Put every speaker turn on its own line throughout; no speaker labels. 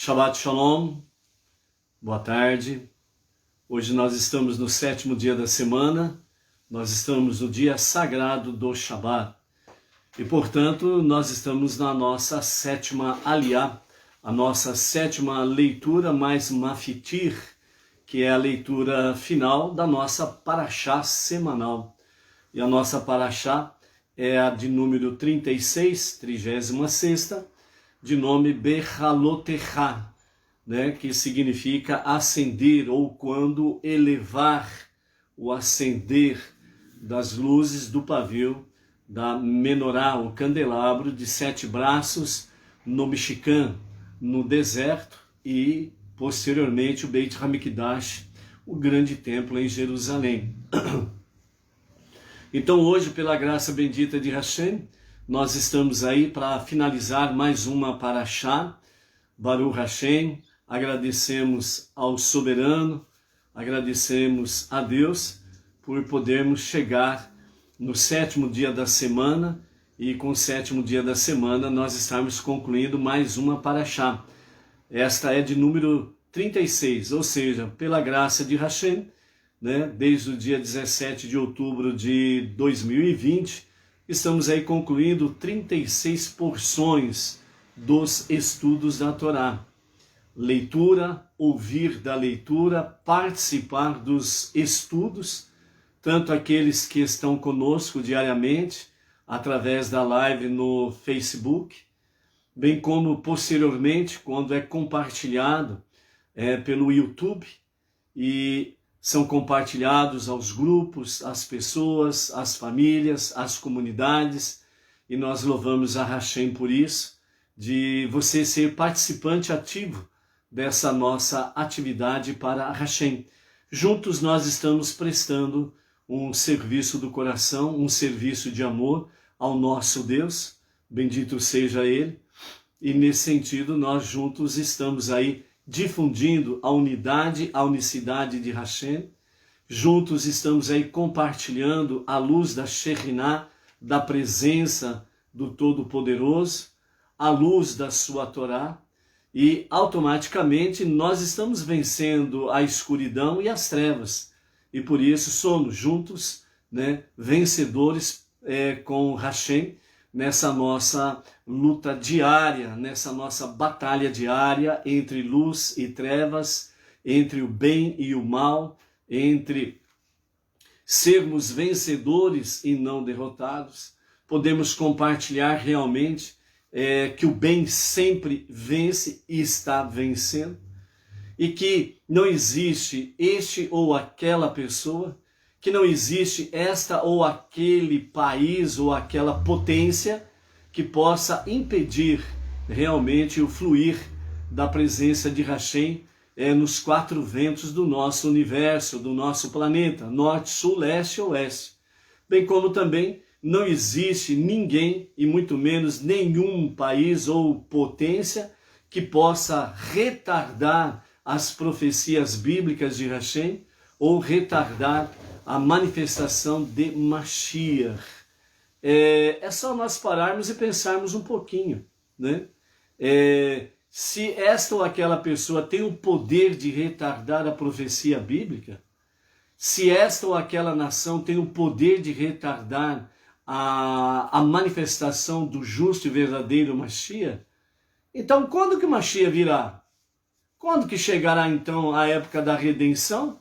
Shabbat Shalom, boa tarde. Hoje nós estamos no 7º dia da semana, nós estamos no dia sagrado do Shabbat. E, portanto, nós estamos na nossa 7ª Aliyah, a nossa 7ª leitura mais mafitir, que é a leitura final da nossa Parashá semanal. E a nossa Parashá é a de número 36, 36ª, de nome Behalotecha, né, que significa acender, ou quando elevar, o acender das luzes do pavio da menorá, o candelabro de 7 braços no Mishkan, no deserto, e posteriormente o Beit HaMikdash, o grande templo em Jerusalém. Então hoje, pela graça bendita de Hashem, nós estamos aí para finalizar mais uma Parashá, Baruch Hashem. Agradecemos ao Soberano, agradecemos a Deus por podermos chegar no 7º dia da semana, e com o 7º dia da semana nós estamos concluindo mais uma Parashá. Esta é de número 36, ou seja, pela graça de Hashem, né, desde o dia 17 de outubro de 2020, estamos aí concluindo 36 porções dos estudos da Torá. Leitura, ouvir da leitura, participar dos estudos, tanto aqueles que estão conosco diariamente, através da live no Facebook, bem como posteriormente, quando é compartilhado pelo YouTube, e são compartilhados aos grupos, às pessoas, às famílias, às comunidades, e nós louvamos a Hashem por isso, de você ser participante ativo dessa nossa atividade para Hashem. Juntos nós estamos prestando um serviço do coração, um serviço de amor ao nosso Deus, bendito seja Ele, e nesse sentido nós juntos estamos aí difundindo a unidade, a unicidade de Hashem. Juntos estamos aí compartilhando a luz da Shekhinah, da presença do Todo-Poderoso, a luz da sua Torá, e automaticamente nós estamos vencendo a escuridão e as trevas. E por isso somos juntos, né, vencedores com Hashem, nessa nossa luta diária, nessa nossa batalha diária entre luz e trevas, entre o bem e o mal, entre sermos vencedores e não derrotados. Podemos compartilhar realmente que o bem sempre vence e está vencendo, e que não existe este ou aquela pessoa, que não existe esta ou aquele país ou aquela potência que possa impedir realmente o fluir da presença de Hashem nos 4 ventos do nosso universo, do nosso planeta, norte, sul, leste e oeste. Bem como também não existe ninguém, e muito menos nenhum país ou potência, que possa retardar as profecias bíblicas de Hashem, ou retardar a manifestação de Mashiach. É só nós pararmos e pensarmos um pouquinho, né? Se esta ou aquela pessoa tem o poder de retardar a profecia bíblica, se esta ou aquela nação tem o poder de retardar a manifestação do justo e verdadeiro Mashiach, então quando que o Mashiach virá? Quando que chegará então a época da redenção?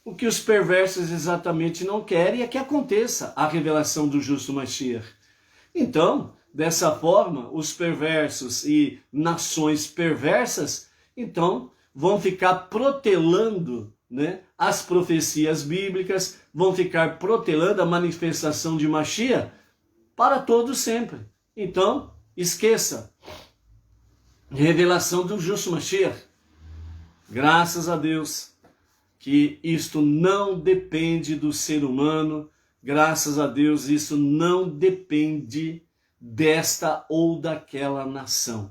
O que os perversos exatamente não querem é que aconteça a revelação do justo Mashiach. Então, dessa forma, os perversos e nações perversas, então, vão ficar protelando, né, as profecias bíblicas, vão ficar protelando a manifestação de Mashiach para todo sempre. Então, esqueça. Revelação do justo Mashiach. Graças a Deus que isto não depende do ser humano, graças a Deus isso não depende desta ou daquela nação.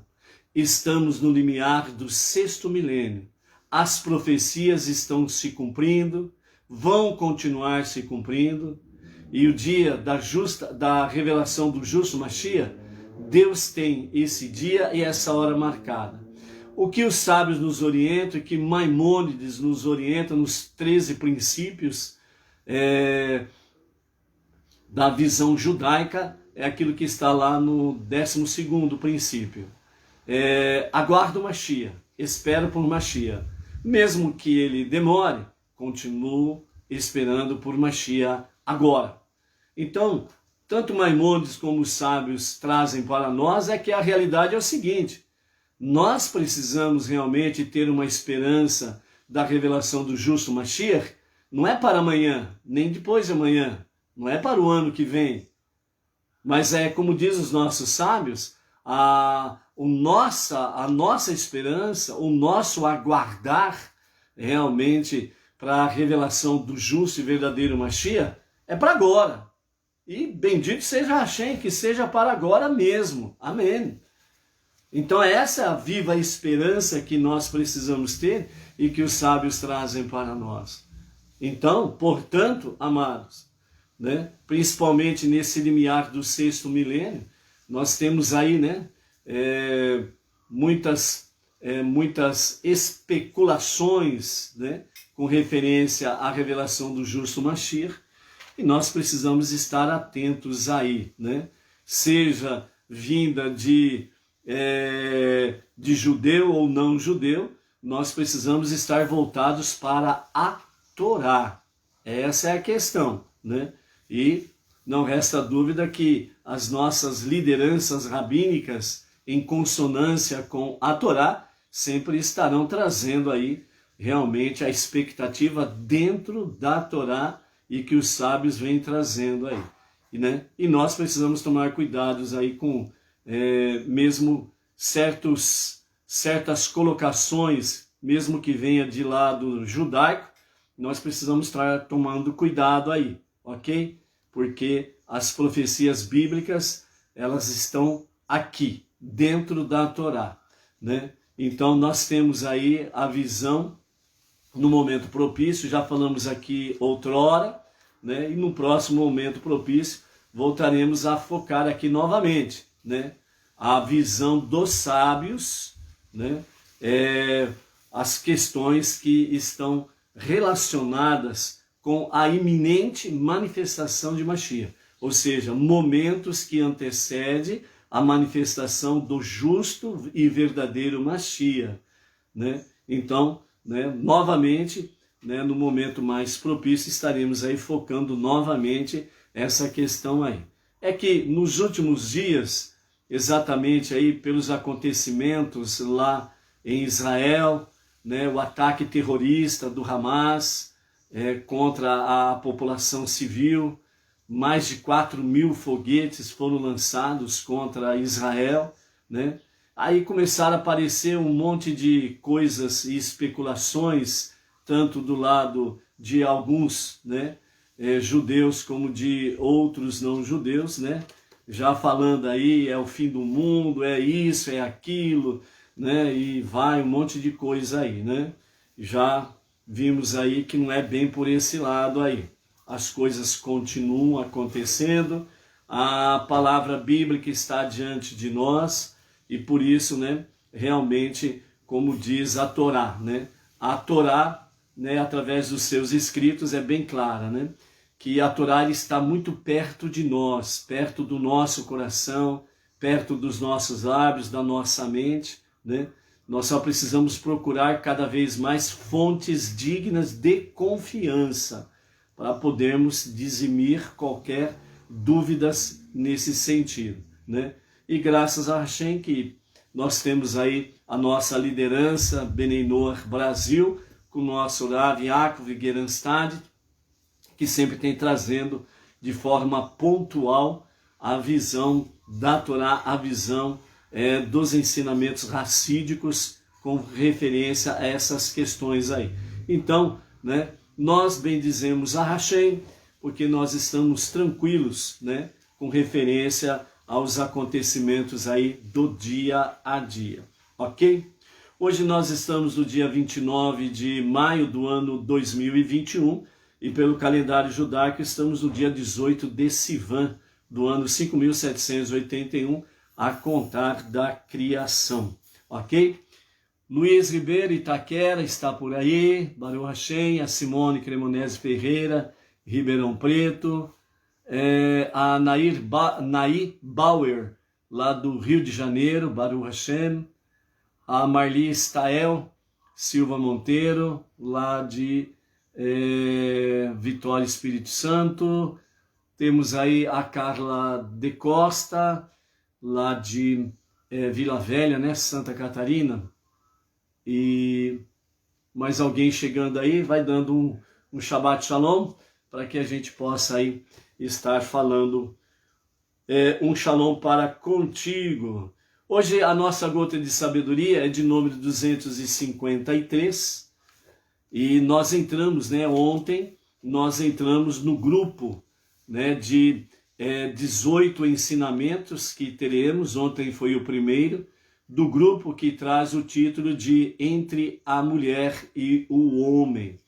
Estamos no limiar do 6º milênio, as profecias estão se cumprindo, vão continuar se cumprindo, e o dia da revelação do justo Mashiach, Deus tem esse dia e essa hora marcada. O que os sábios nos orientam, e que Maimônides nos orienta nos 13 princípios da visão judaica, é aquilo que está lá no 12º princípio. Aguardo o Mashiach, espero por Mashiach. Mesmo que ele demore, continuo esperando por Mashiach agora. Então, tanto Maimônides como os sábios trazem para nós que a realidade é o seguinte: nós precisamos realmente ter uma esperança da revelação do justo Mashiach, não é para amanhã, nem depois de amanhã, não é para o ano que vem, mas é como diz os nossos sábios, a nossa esperança, o nosso aguardar realmente para a revelação do justo e verdadeiro Mashiach é para agora. E bendito seja Hashem, que seja para agora mesmo. Amém. Então essa é a viva esperança que nós precisamos ter e que os sábios trazem para nós. Então, portanto, amados, principalmente nesse limiar do 6º milênio, nós temos aí muitas especulações com referência à revelação do justo Mashiach, e nós precisamos estar atentos aí, seja vinda de judeu ou não judeu, nós precisamos estar voltados para a Torá. Essa é a questão, E não resta dúvida que as nossas lideranças rabínicas, em consonância com a Torá, sempre estarão trazendo aí realmente a expectativa dentro da Torá e que os sábios vêm trazendo aí. E nós precisamos tomar cuidados aí com mesmo certas colocações, mesmo que venha de lado judaico, nós precisamos estar tomando cuidado aí, ok? Porque as profecias bíblicas, elas estão aqui, dentro da Torá, Então nós temos aí a visão no momento propício, já falamos aqui outrora, e no próximo momento propício voltaremos a focar aqui novamente, a visão dos sábios, as questões que estão relacionadas com a iminente manifestação de Mashiach, ou seja, momentos que antecedem a manifestação do justo e verdadeiro Mashiach, Então, novamente, no momento mais propício, estaremos aí focando novamente essa questão aí. É que nos últimos dias, exatamente aí pelos acontecimentos lá em Israel, o ataque terrorista do Hamas contra a população civil, mais de 4.000 foguetes foram lançados contra Israel, Aí começaram a aparecer um monte de coisas e especulações, tanto do lado de alguns judeus como de outros não judeus, já falando aí, é o fim do mundo, é isso, é aquilo, e vai um monte de coisa aí, Já vimos aí que não é bem por esse lado aí. As coisas continuam acontecendo, a palavra bíblica está diante de nós, e por isso, realmente, como diz a Torá, a Torá, através dos seus escritos, é bem clara, que a Torá está muito perto de nós, perto do nosso coração, perto dos nossos lábios, da nossa mente, Nós só precisamos procurar cada vez mais fontes dignas de confiança para podermos dizimir qualquer dúvidas nesse sentido, E graças a Hashem que nós temos aí a nossa liderança, Bnei Noach Brasil, com o nosso Rav Yaakov Geranstad, que sempre tem trazendo de forma pontual a visão da Torá, a visão dos ensinamentos racídicos com referência a essas questões aí. Então, nós bendizemos a Hashem, porque nós estamos tranquilos, com referência aos acontecimentos aí do dia a dia, ok? Hoje nós estamos no dia 29 de maio do ano 2021 e pelo calendário judaico estamos no dia 18 de Sivan do ano 5781 a contar da criação, ok? Luiz Ribeiro Itaquera está por aí, Baruch Hashem, a Simone Cremonese Ferreira, Ribeirão Preto, a Nair Bauer, lá do Rio de Janeiro, Baruch Hashem, a Marli Stael Silva Monteiro, lá de Vitória, Espírito Santo. Temos aí a Carla de Costa, lá de Vila Velha, né, Santa Catarina. E mais alguém chegando aí, vai dando um Shabbat Shalom, para que a gente possa aí estar falando um Shalom para contigo. Hoje a nossa gota de sabedoria é de número 253, e nós entramos, né, ontem, nós entramos no grupo, né, de 18 ensinamentos que teremos. Ontem foi o primeiro, do grupo que traz o título de Entre a Mulher e o Homem.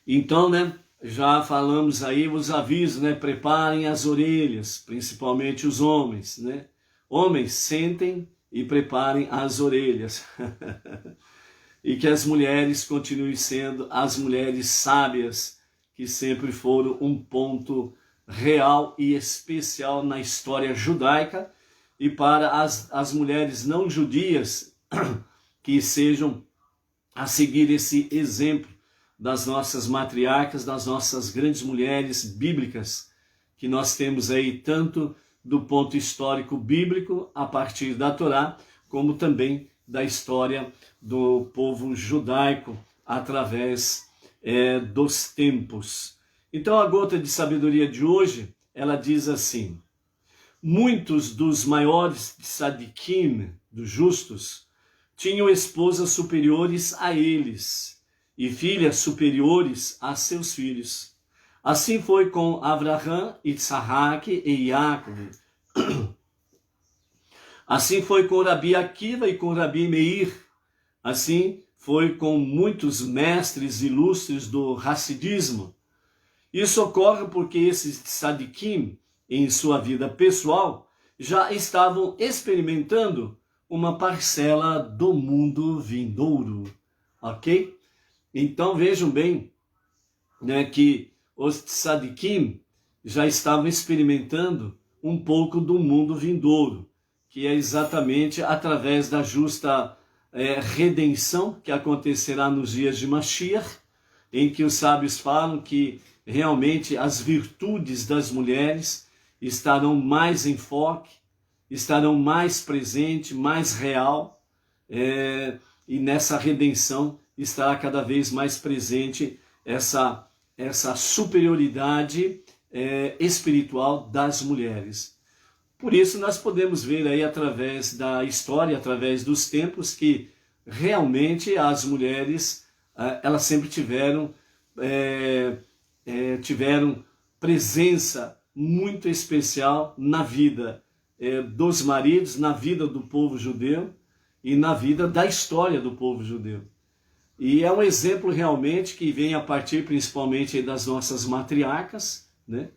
Então, né, já falamos aí os avisos, né, preparem as orelhas, principalmente os homens, né. Homens, sentem e preparem as orelhas. E que as mulheres continuem sendo as mulheres sábias, que sempre foram um ponto real e especial na história judaica, e para as mulheres não judias, que sejam a seguir esse exemplo das nossas matriarcas, das nossas grandes mulheres bíblicas, que nós temos aí tanto do ponto histórico bíblico, a partir da Torá, como também da história do povo judaico, através dos tempos. Então a gota de sabedoria de hoje, ela diz assim: muitos dos maiores tzadikim, dos justos, tinham esposas superiores a eles e filhas superiores a seus filhos. Assim foi com Abraham, Isaac e Jacob. Assim foi com Rabi Akiva e com Rabi Meir. Assim foi com muitos mestres ilustres do Hassidismo. Isso ocorre porque esses tzadikim, em sua vida pessoal, já estavam experimentando uma parcela do mundo vindouro, ok? Então vejam bem, né, que os tzadikim já estavam experimentando um pouco do mundo vindouro, que é exatamente através da justa redenção que acontecerá nos dias de Mashiach, em que os sábios falam que realmente as virtudes das mulheres estarão mais em foco, estarão mais presente, mais real, e nessa redenção estará cada vez mais presente essa superioridade espiritual das mulheres. Por isso nós podemos ver aí através da história, através dos tempos, que realmente as mulheres elas sempre tiveram presença muito especial na vida dos maridos, na vida do povo judeu e na vida da história do povo judeu. E é um exemplo realmente que vem a partir principalmente das nossas matriarcas, né?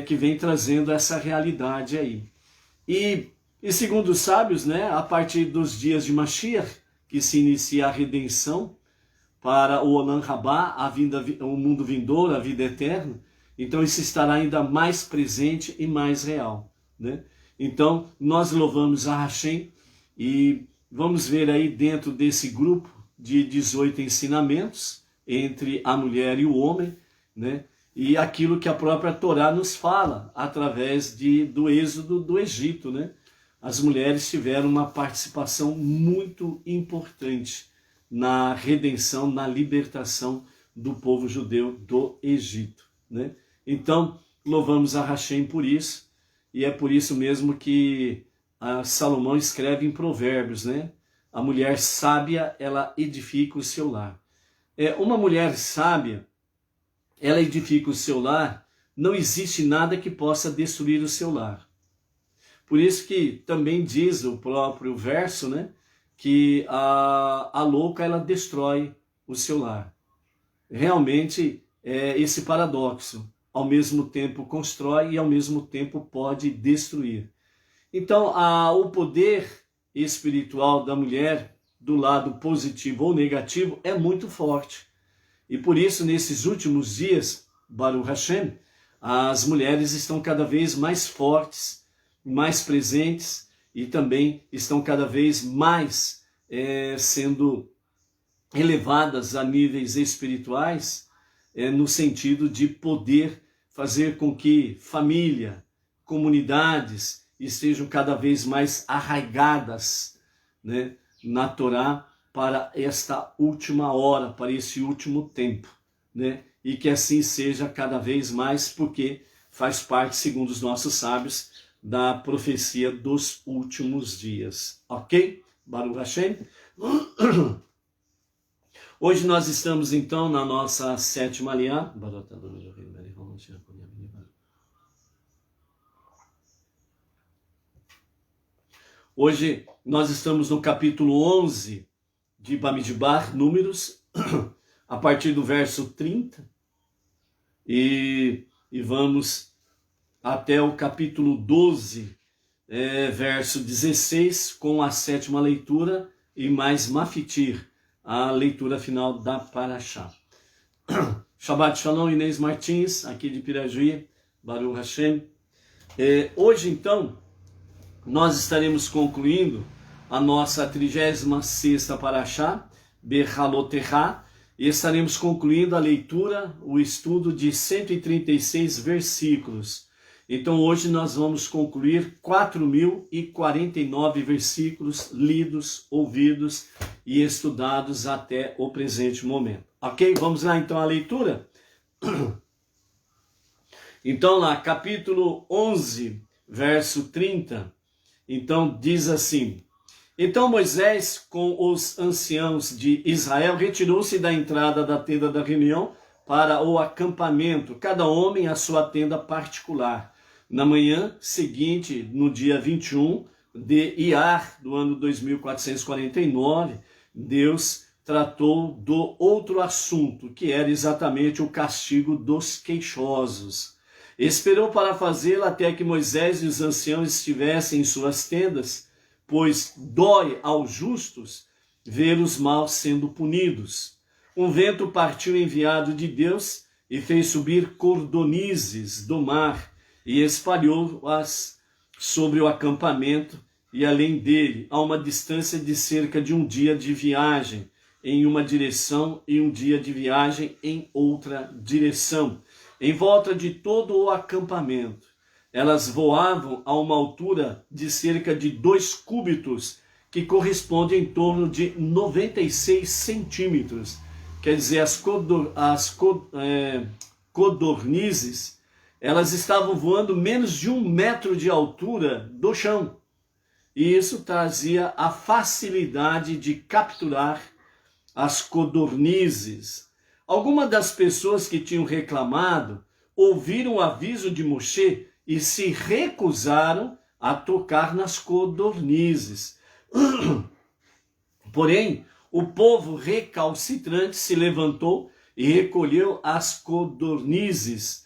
Que vem trazendo essa realidade aí. E segundo os sábios, né, a partir dos dias de Mashiach, que se inicia a redenção para o Olam Rabá, o mundo vindouro, a vida eterna, então isso estará ainda mais presente e mais real, né? Então nós louvamos a Hashem e vamos ver aí dentro desse grupo de 18 ensinamentos entre a mulher e o homem, né? E aquilo que a própria Torá nos fala através do êxodo do Egito, né? As mulheres tiveram uma participação muito importante na redenção, na libertação do povo judeu do Egito, né? Então, louvamos a Hashem por isso, e é por isso mesmo que Salomão escreve em Provérbios, né? A mulher sábia, ela edifica o seu lar. Uma mulher sábia, ela edifica o seu lar, não existe nada que possa destruir o seu lar. Por isso que também diz o próprio verso, né, que a louca, ela destrói o seu lar. Realmente é esse paradoxo. Ao mesmo tempo constrói e ao mesmo tempo pode destruir. Então o poder espiritual da mulher do lado positivo ou negativo, é muito forte. E por isso, nesses últimos dias, Baruch Hashem, as mulheres estão cada vez mais fortes, mais presentes e também estão cada vez mais sendo elevadas a níveis espirituais, no sentido de poder fazer com que família, comunidades estejam cada vez mais arraigadas, né, na Torá para esta última hora, para esse último tempo, né? E que assim seja cada vez mais, porque faz parte, segundo os nossos sábios, da profecia dos últimos dias. Ok? Baruch Hashem. Hoje nós estamos então na nossa 7ª aliá. Hoje nós estamos no capítulo 11 de Bamidbar, Números, a partir do verso 30, e vamos até o capítulo 12, verso 16, com a 7ª leitura e mais Mafitir, a leitura final da Parashá. Shabbat Shalom, Inês Martins, aqui de Pirajuí, Baruch Hashem. Hoje, então, nós estaremos concluindo a nossa 36ª Parashá, Behaloterá, e estaremos concluindo a leitura, o estudo de 136 versículos. Então hoje nós vamos concluir 4.049 versículos lidos, ouvidos e estudados até o presente momento. Ok? Vamos lá então à leitura? Então lá, capítulo 11, verso 30. Então diz assim: Então Moisés, com os anciãos de Israel, retirou-se da entrada da tenda da reunião para o acampamento, cada homem à sua tenda particular. Na manhã seguinte, no dia 21 de Iar, do ano 2449, Deus tratou do outro assunto, que era exatamente o castigo dos queixosos. Esperou para fazê-lo até que Moisés e os anciãos estivessem em suas tendas, pois dói aos justos ver os maus sendo punidos. Um vento partiu enviado de Deus e fez subir cordonizes do mar e espalhou-as sobre o acampamento e além dele, a uma distância de cerca de um dia de viagem em uma direção e um dia de viagem em outra direção, em volta de todo o acampamento. Elas voavam a uma altura de cerca de 2 cúbitos, que corresponde em torno de 96 centímetros. Quer dizer, as codornizes, elas estavam voando menos de 1 metro de altura do chão. E isso trazia a facilidade de capturar as codornizes. Algumas das pessoas que tinham reclamado ouviram o aviso de Moshe e se recusaram a tocar nas codornizes. Porém, o povo recalcitrante se levantou e recolheu as codornizes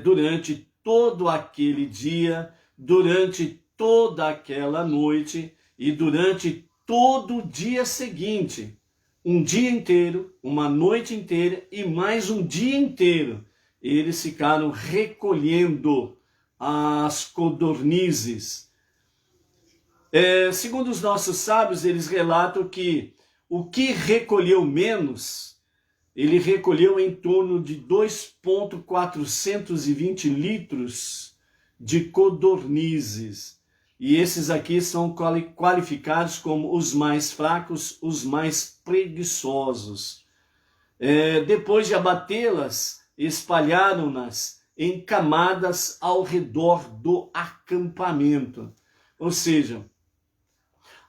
durante todo aquele dia, durante toda aquela noite e durante todo o dia seguinte. Um dia inteiro, uma noite inteira e mais um dia inteiro. Eles ficaram recolhendo as codornizes. Segundo os nossos sábios, eles relatam que o que recolheu menos, ele recolheu em torno de 2,420 litros de codornizes. E esses aqui são qualificados como os mais fracos, os mais preguiçosos. Depois de abatê-las, espalharam-nas em camadas ao redor do acampamento. Ou seja,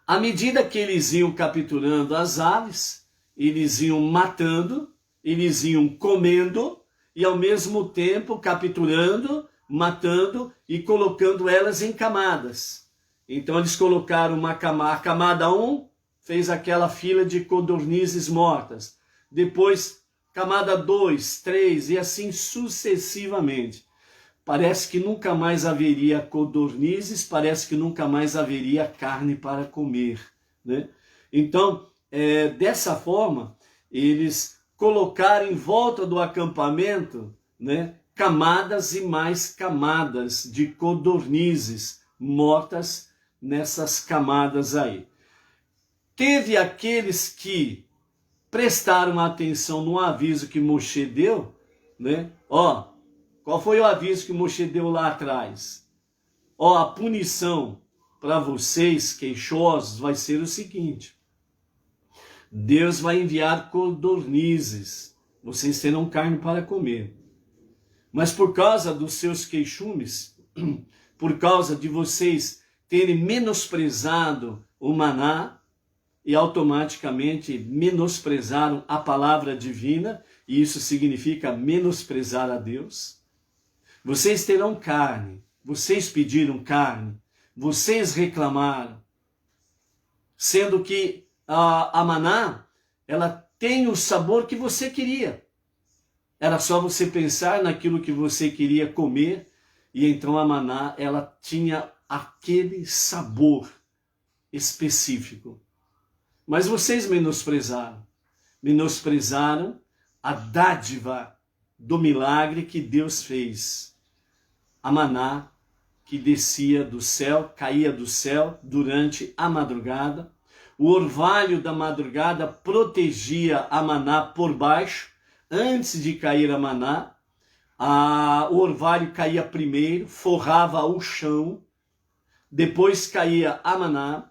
à medida que eles iam capturando as aves, eles iam matando, eles iam comendo e ao mesmo tempo capturando, matando e colocando elas em camadas. Então eles colocaram a camada 1, fez aquela fila de codornizes mortas. Depois camada 2, 3 e assim sucessivamente. Parece que nunca mais haveria codornizes, parece que nunca mais haveria carne para comer, né? Então, dessa forma, eles colocaram em volta do acampamento, né, camadas e mais camadas de codornizes mortas nessas camadas aí. Teve aqueles que prestaram atenção no aviso que Moshe deu, né? Ó, qual foi o aviso que Moshe deu lá atrás? Ó, a punição para vocês queixosos vai ser o seguinte: Deus vai enviar codornizes, vocês terão carne para comer. Mas por causa dos seus queixumes, por causa de vocês terem menosprezado o maná, e automaticamente menosprezaram a palavra divina, e isso significa menosprezar a Deus. Vocês terão carne, vocês pediram carne, vocês reclamaram, sendo que a maná, ela tem o sabor que você queria. Era só você pensar naquilo que você queria comer, e então a maná, ela tinha aquele sabor específico. Mas vocês menosprezaram a dádiva do milagre que Deus fez. A maná que descia do céu, caía do céu durante a madrugada. O orvalho da madrugada protegia a maná por baixo, antes de cair a maná. O orvalho caía primeiro, forrava o chão, depois caía a maná.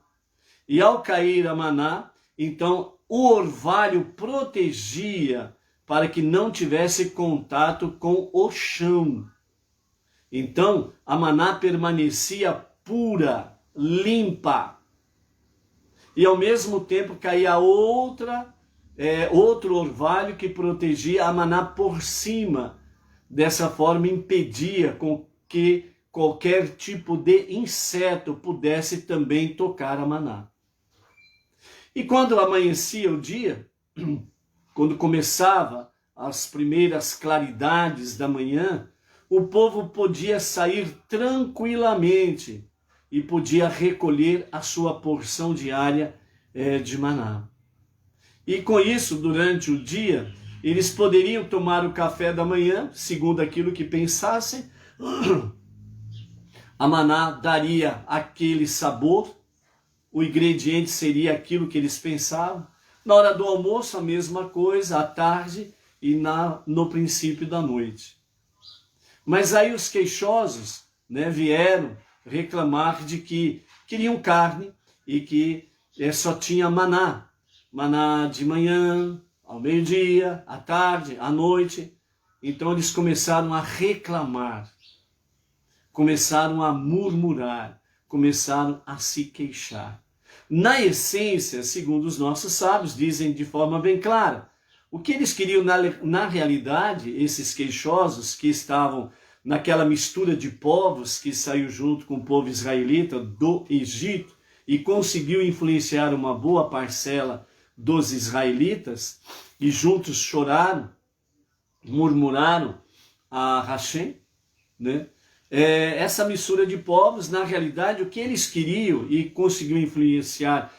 E ao cair a maná, então o orvalho protegia para que não tivesse contato com o chão. Então a maná permanecia pura, limpa. E ao mesmo tempo caía outro orvalho que protegia a maná por cima. Dessa forma impedia com que qualquer tipo de inseto pudesse também tocar a maná. E quando amanhecia o dia, quando começava as primeiras claridades da manhã, o povo podia sair tranquilamente e podia recolher a sua porção diária de maná. E com isso, durante o dia, eles poderiam tomar o café da manhã, segundo aquilo que pensassem. A maná daria aquele sabor, o ingrediente seria aquilo que eles pensavam. Na hora do almoço, a mesma coisa, à tarde e no princípio da noite. Mas aí os queixosos, né, vieram reclamar de que queriam carne e que só tinha maná. Maná de manhã, ao meio-dia, à tarde, à noite. Então eles começaram a reclamar, começaram a murmurar, começaram a se queixar. Na essência, segundo os nossos sábios, dizem de forma bem clara, o que eles queriam na realidade, esses queixosos que estavam naquela mistura de povos que saiu junto com o povo israelita do Egito e conseguiu influenciar uma boa parcela dos israelitas, e juntos choraram, murmuraram a Hashem, né? Essa mistura de povos, na realidade, o que eles queriam e conseguiu influenciar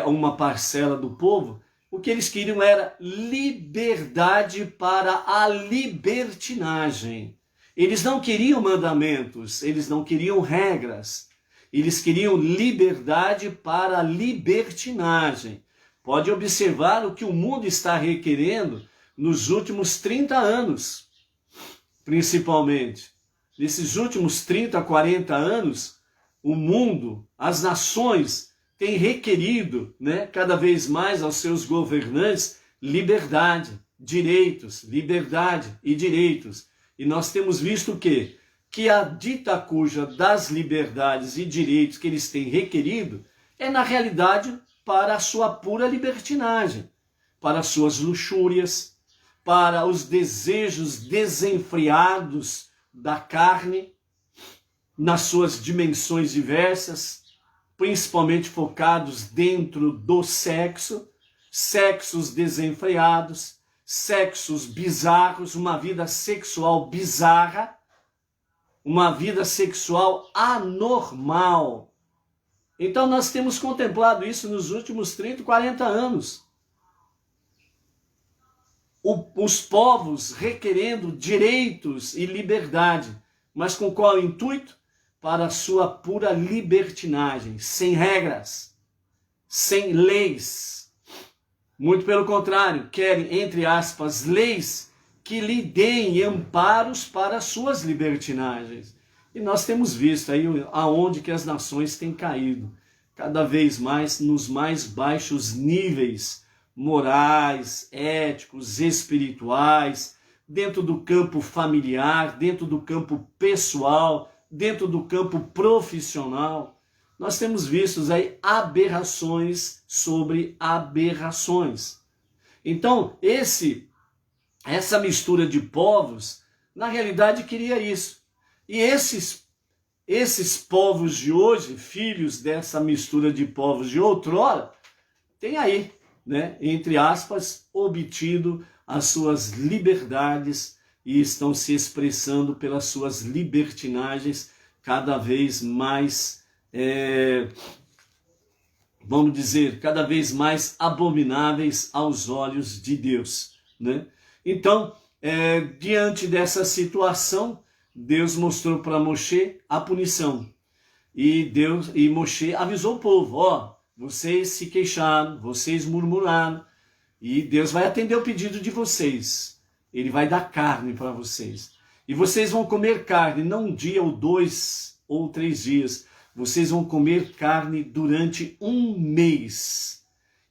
uma parcela do povo, o que eles queriam era liberdade para a libertinagem. Eles não queriam mandamentos, eles não queriam regras, eles queriam liberdade para a libertinagem. Pode observar o que o mundo está requerendo nos últimos 30 anos, principalmente. Nesses últimos 30, 40 anos, o mundo, as nações, têm requerido, né, cada vez mais aos seus governantes liberdade, direitos, liberdade e direitos. E nós temos visto o quê? Que a dita cuja das liberdades e direitos que eles têm requerido é, na realidade, para a sua pura libertinagem, para as suas luxúrias, para os desejos desenfreados da carne, nas suas dimensões diversas, principalmente focados dentro do sexo, sexos desenfreados, sexos bizarros, uma vida sexual bizarra, uma vida sexual anormal. Então nós temos contemplado isso nos últimos 30, 40 anos. Os povos requerendo direitos e liberdade, mas com qual intuito? Para a sua pura libertinagem, sem regras, sem leis. Muito pelo contrário, querem, entre aspas, leis que lhe deem amparos para as suas libertinagens. E nós temos visto aí aonde que as nações têm caído, cada vez mais nos mais baixos níveis morais, éticos, espirituais, dentro do campo familiar, dentro do campo pessoal, dentro do campo profissional. Nós temos visto aí aberrações sobre aberrações. Então, essa mistura de povos, na realidade, queria isso. E esses povos de hoje, filhos dessa mistura de povos de outrora, tem aí, né, entre aspas, obtido as suas liberdades e estão se expressando pelas suas libertinagens cada vez mais, vamos dizer, cada vez mais abomináveis aos olhos de Deus, né? Então, diante dessa situação, Deus mostrou para Moshe a punição. E Moshe avisou o povo, ó, vocês se queixaram, vocês murmuraram, e Deus vai atender o pedido de vocês. Ele vai dar carne para vocês. E vocês vão comer carne, não um dia ou 2 ou 3 dias. Vocês vão comer carne durante 1 mês.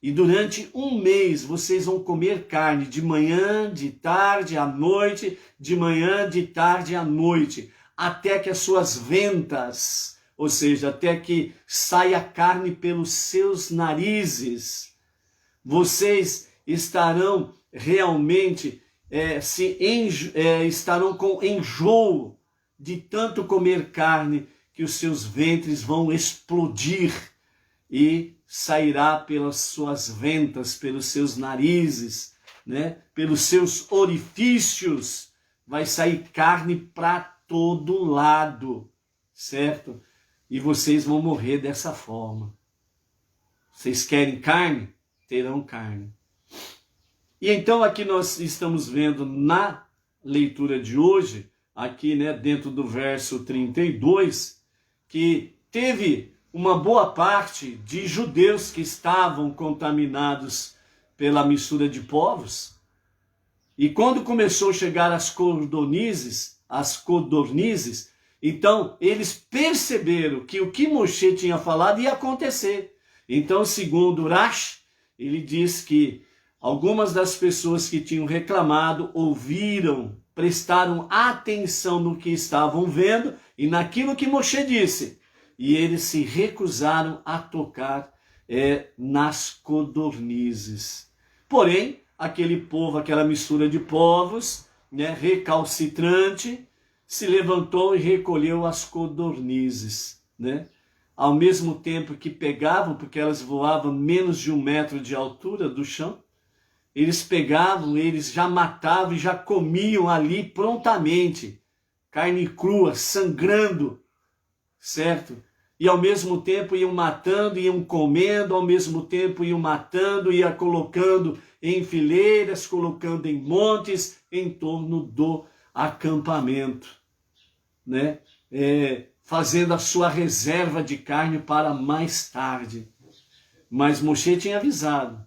E durante 1 mês vocês vão comer carne de manhã, de tarde, à noite, de manhã, de tarde, à noite, até que as suas ventas, ou seja, até que saia carne pelos seus narizes. Vocês estarão realmente, estarão com enjoo de tanto comer carne, que os seus ventres vão explodir e sairá pelas suas ventas, pelos seus narizes, né? Pelos seus orifícios, vai sair carne para todo lado, certo? E vocês vão morrer dessa forma. Vocês querem carne? Terão carne. E então aqui nós estamos vendo na leitura de hoje, aqui, né, dentro do verso 32, que teve uma boa parte de judeus que estavam contaminados pela mistura de povos. E quando começou a chegar as codornizes, então eles perceberam que o que Moshe tinha falado ia acontecer. Então, segundo Rashi, ele diz que algumas das pessoas que tinham reclamado ouviram, prestaram atenção no que estavam vendo e naquilo que Moshe disse. E eles se recusaram a tocar nas codornizes. Porém, aquele povo, aquela mistura de povos, né, recalcitrante, se levantou e recolheu as codornizes, né? Ao mesmo tempo que pegavam, porque elas voavam menos de 1 metro de altura do chão, eles pegavam, eles já matavam e já comiam ali prontamente, carne crua, sangrando, certo? E ao mesmo tempo iam matando, iam comendo, ao mesmo tempo iam matando, iam colocando em fileiras, colocando em montes, em torno do acampamento, né? Fazendo a sua reserva de carne para mais tarde. Mas Moshe tinha avisado,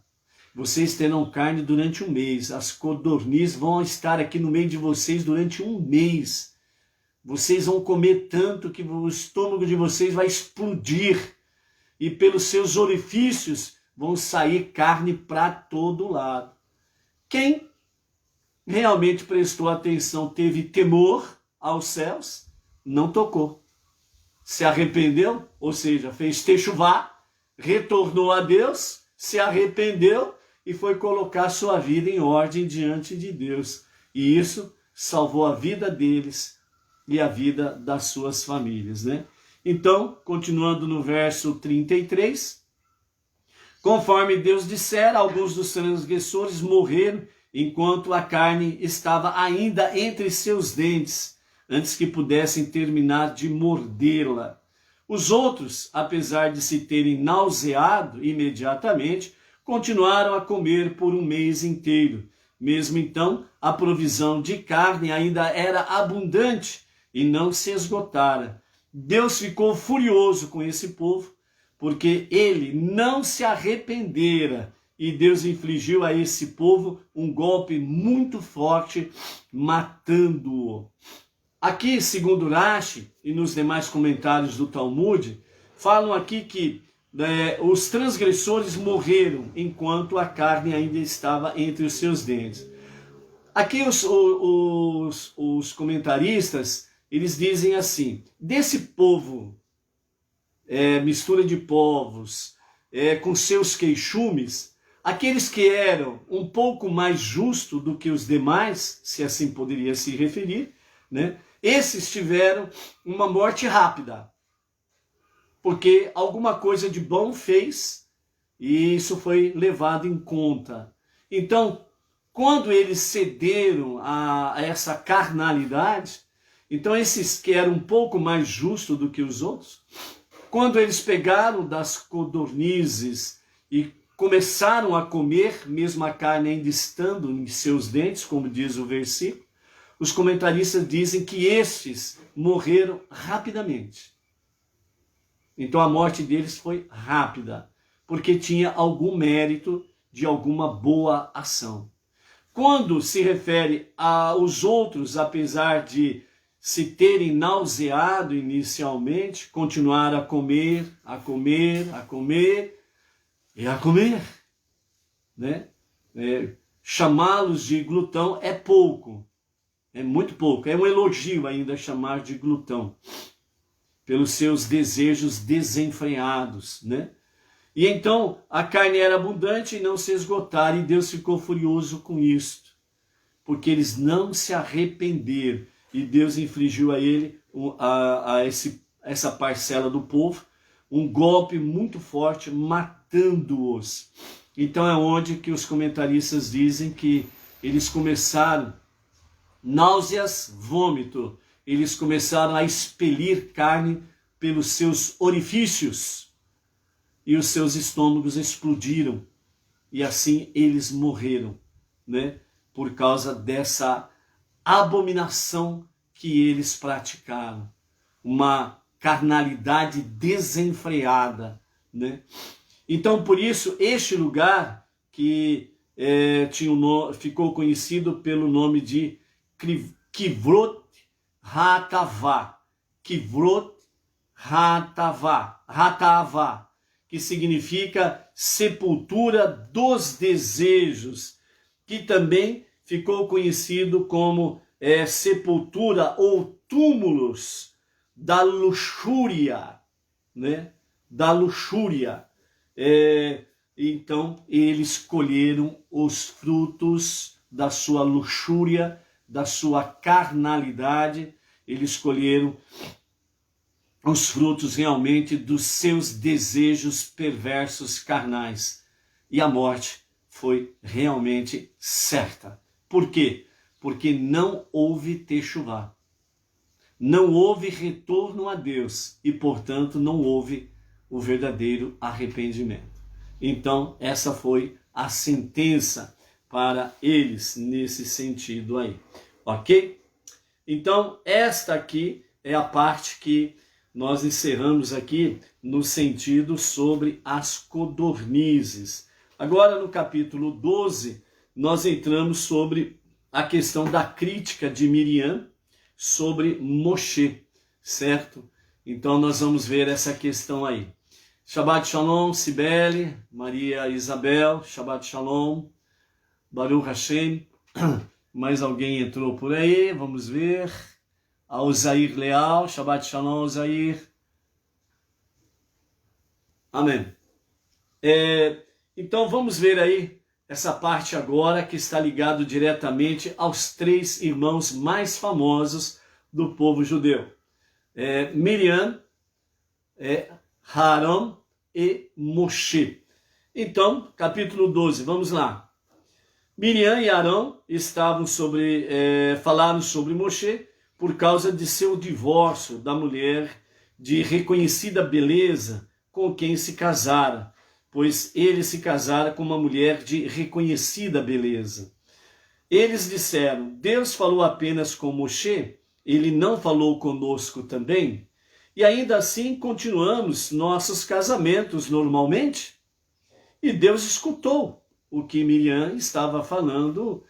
vocês terão carne durante 1 mês, as codornizes vão estar aqui no meio de vocês durante 1 mês. Vocês vão comer tanto que o estômago de vocês vai explodir e pelos seus orifícios vão sair carne para todo lado. Quem realmente prestou atenção, teve temor aos céus, não tocou. Se arrependeu, ou seja, fez techuvá, retornou a Deus, se arrependeu e foi colocar sua vida em ordem diante de Deus. E isso salvou a vida deles e a vida das suas famílias, né? Então, continuando no verso 33, conforme Deus dissera, alguns dos transgressores morreram enquanto a carne estava ainda entre seus dentes, antes que pudessem terminar de mordê-la. Os outros, apesar de se terem nauseado imediatamente, continuaram a comer por um mês inteiro. Mesmo então, a provisão de carne ainda era abundante e não se esgotara. Deus ficou furioso com esse povo, porque ele não se arrependera, e Deus infligiu a esse povo um golpe muito forte, matando-o. Aqui, segundo Rashi e nos demais comentários do Talmud, falam aqui que os transgressores morreram enquanto a carne ainda estava entre os seus dentes. Aqui os comentaristas, eles dizem assim, desse povo, mistura de povos, com seus queixumes, aqueles que eram um pouco mais justos do que os demais, se assim poderia se referir, né? Esses tiveram uma morte rápida, porque alguma coisa de bom fez e isso foi levado em conta. Então, quando eles cederam a essa carnalidade, então esses que eram um pouco mais justos do que os outros, quando eles pegaram das codornizes e começaram a comer, mesmo a carne ainda estando em seus dentes, como diz o versículo, os comentaristas dizem que estes morreram rapidamente. Então a morte deles foi rápida, porque tinha algum mérito de alguma boa ação. Quando se refere aos outros, apesar de se terem nauseado inicialmente, continuaram a comer, a comer, a comer e a comer, né? Chamá-los de glutão é pouco, é muito pouco, é um elogio ainda chamar de glutão, pelos seus desejos desenfreados, né? E então a carne era abundante e não se esgotara, e Deus ficou furioso com isto, porque eles não se arrependeram, e Deus infligiu a ele, essa parcela do povo, um golpe muito forte, matando-os. Então é onde que os comentaristas dizem que eles começaram, náuseas, vômito, eles começaram a expelir carne pelos seus orifícios, e os seus estômagos explodiram, e assim eles morreram, né? Por causa dessa abominação que eles praticaram, uma carnalidade desenfreada, né? Então, por isso, este lugar que ficou conhecido pelo nome de Kivrot Hatavá, Kivrot Hatavá, que significa sepultura dos desejos, que também ficou conhecido como sepultura ou túmulos da luxúria, né? Da luxúria. Então, eles colheram os frutos da sua luxúria, da sua carnalidade, eles colheram os frutos realmente dos seus desejos perversos carnais. E a morte foi realmente certa. Por quê? Porque não houve techuvá. Não houve retorno a Deus e, portanto, não houve o verdadeiro arrependimento. Então, essa foi a sentença para eles nesse sentido aí. Ok? Então, esta aqui é a parte que nós encerramos aqui no sentido sobre as codornizes. Agora, no capítulo 12, nós entramos sobre a questão da crítica de Miriam sobre Moshe, certo? Então, nós vamos ver essa questão aí. Shabbat Shalom, Cibele, Maria Isabel, Shabbat Shalom, Baruch Hashem. Mais alguém entrou por aí, vamos ver. Alzair Leal, Shabbat Shalom, Alzair. Amém. Então vamos ver aí essa parte agora que está ligado diretamente aos três irmãos mais famosos do povo judeu. Miriam, Aaron e Moshe. Então, capítulo 12, vamos lá. Miriam e Arão falaram sobre Moshe por causa de seu divórcio da mulher de reconhecida beleza com quem se casara, pois ele se casara com uma mulher de reconhecida beleza. Eles disseram: Deus falou apenas com Moshe, ele não falou conosco também? E ainda assim continuamos nossos casamentos normalmente? E Deus escutou o que Miriam estava falando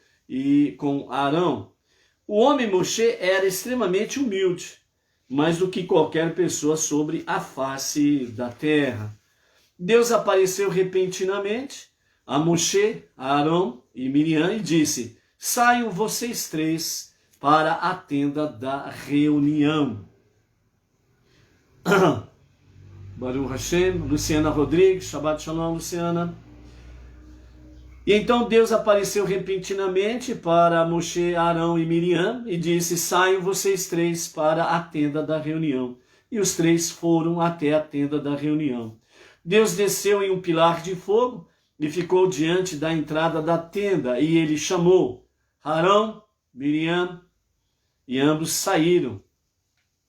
com Arão. O homem Moshe era extremamente humilde, mais do que qualquer pessoa sobre a face da terra. Deus apareceu repentinamente a Moshe, a Arão e Miriam e disse: saiam vocês três para a tenda da reunião. Baruch Hashem, Luciana Rodrigues, Shabbat Shalom, Luciana. E então Deus apareceu repentinamente para Moshe, Arão e Miriam e disse: saiam vocês três para a tenda da reunião. E os três foram até a tenda da reunião. Deus desceu em um pilar de fogo e ficou diante da entrada da tenda, e ele chamou Arão, Miriam, e ambos saíram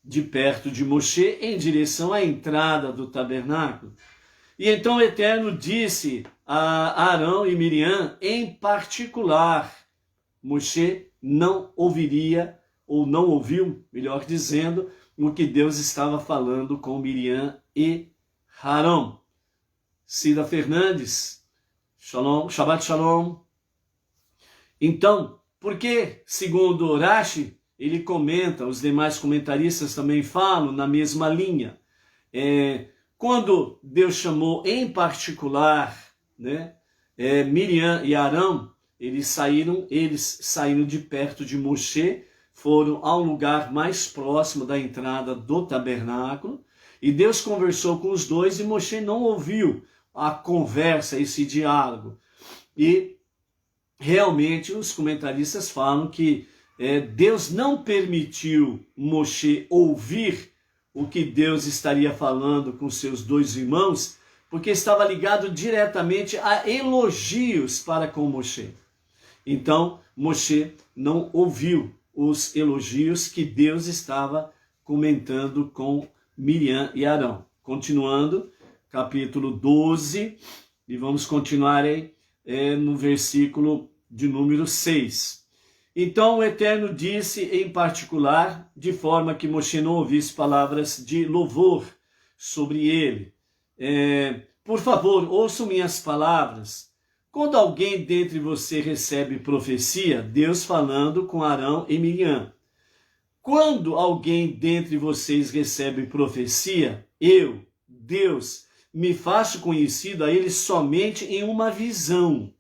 de perto de Moshe em direção à entrada do tabernáculo. E então o Eterno disse a Arão e Miriam em particular. Moshe não ouviria, ou não ouviu, melhor dizendo, o que Deus estava falando com Miriam e Arão. Cida Fernandes, Shalom, Shabbat Shalom. Então, porque, segundo Rashi, ele comenta, os demais comentaristas também falam na mesma linha. Quando Deus chamou em particular, né, Miriam e Arão, eles saíram de perto de Moshe, foram ao lugar mais próximo da entrada do tabernáculo, e Deus conversou com os dois e Moshe não ouviu a conversa, esse diálogo. E realmente os comentaristas falam que Deus não permitiu Moshe ouvir o que Deus estaria falando com seus dois irmãos, porque estava ligado diretamente a elogios para com Moshe. Então, Moshe não ouviu os elogios que Deus estava comentando com Miriam e Arão. Continuando, capítulo 12, e vamos continuar no versículo de número 6. Então o Eterno disse em particular, de forma que Moshe não ouvisse palavras de louvor sobre ele: por favor, ouçam minhas palavras. Quando alguém dentre você recebe profecia, Deus falando com Arão e Miriam. Quando alguém dentre vocês recebe profecia, eu, Deus, me faço conhecido a ele somente em uma visão,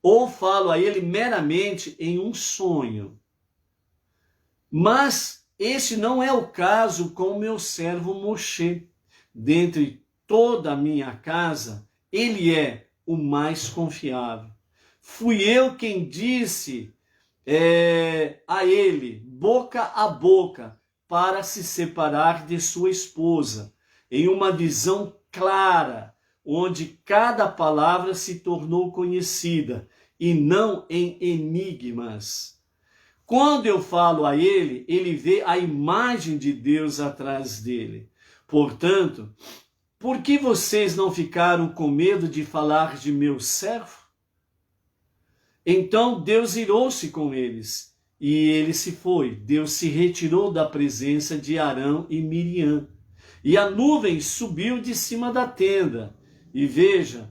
ou falo a ele meramente em um sonho. Mas este não é o caso com o meu servo Moshe. Dentre toda a minha casa, ele é o mais confiável. Fui eu quem disse a ele, boca a boca, para se separar de sua esposa, em uma visão clara, onde cada palavra se tornou conhecida, e não em enigmas. Quando eu falo a ele, ele vê a imagem de Deus atrás dele. Portanto, por que vocês não ficaram com medo de falar de meu servo? Então Deus irou-se com eles, e ele se foi. Deus se retirou da presença de Arão e Miriam. E a nuvem subiu de cima da tenda. E veja,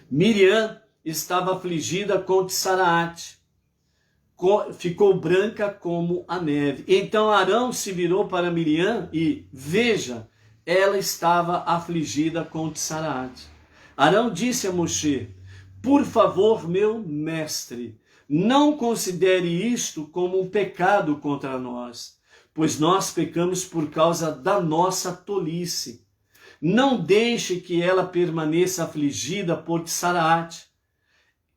Miriam estava afligida com Tsaraate, ficou branca como a neve. Então Arão se virou para Miriam e, veja, ela estava afligida com Tsaraate. Arão disse a Moshe: por favor, meu mestre, não considere isto como um pecado contra nós, pois nós pecamos por causa da nossa tolice. Não deixe que ela permaneça afligida por Tsaraate,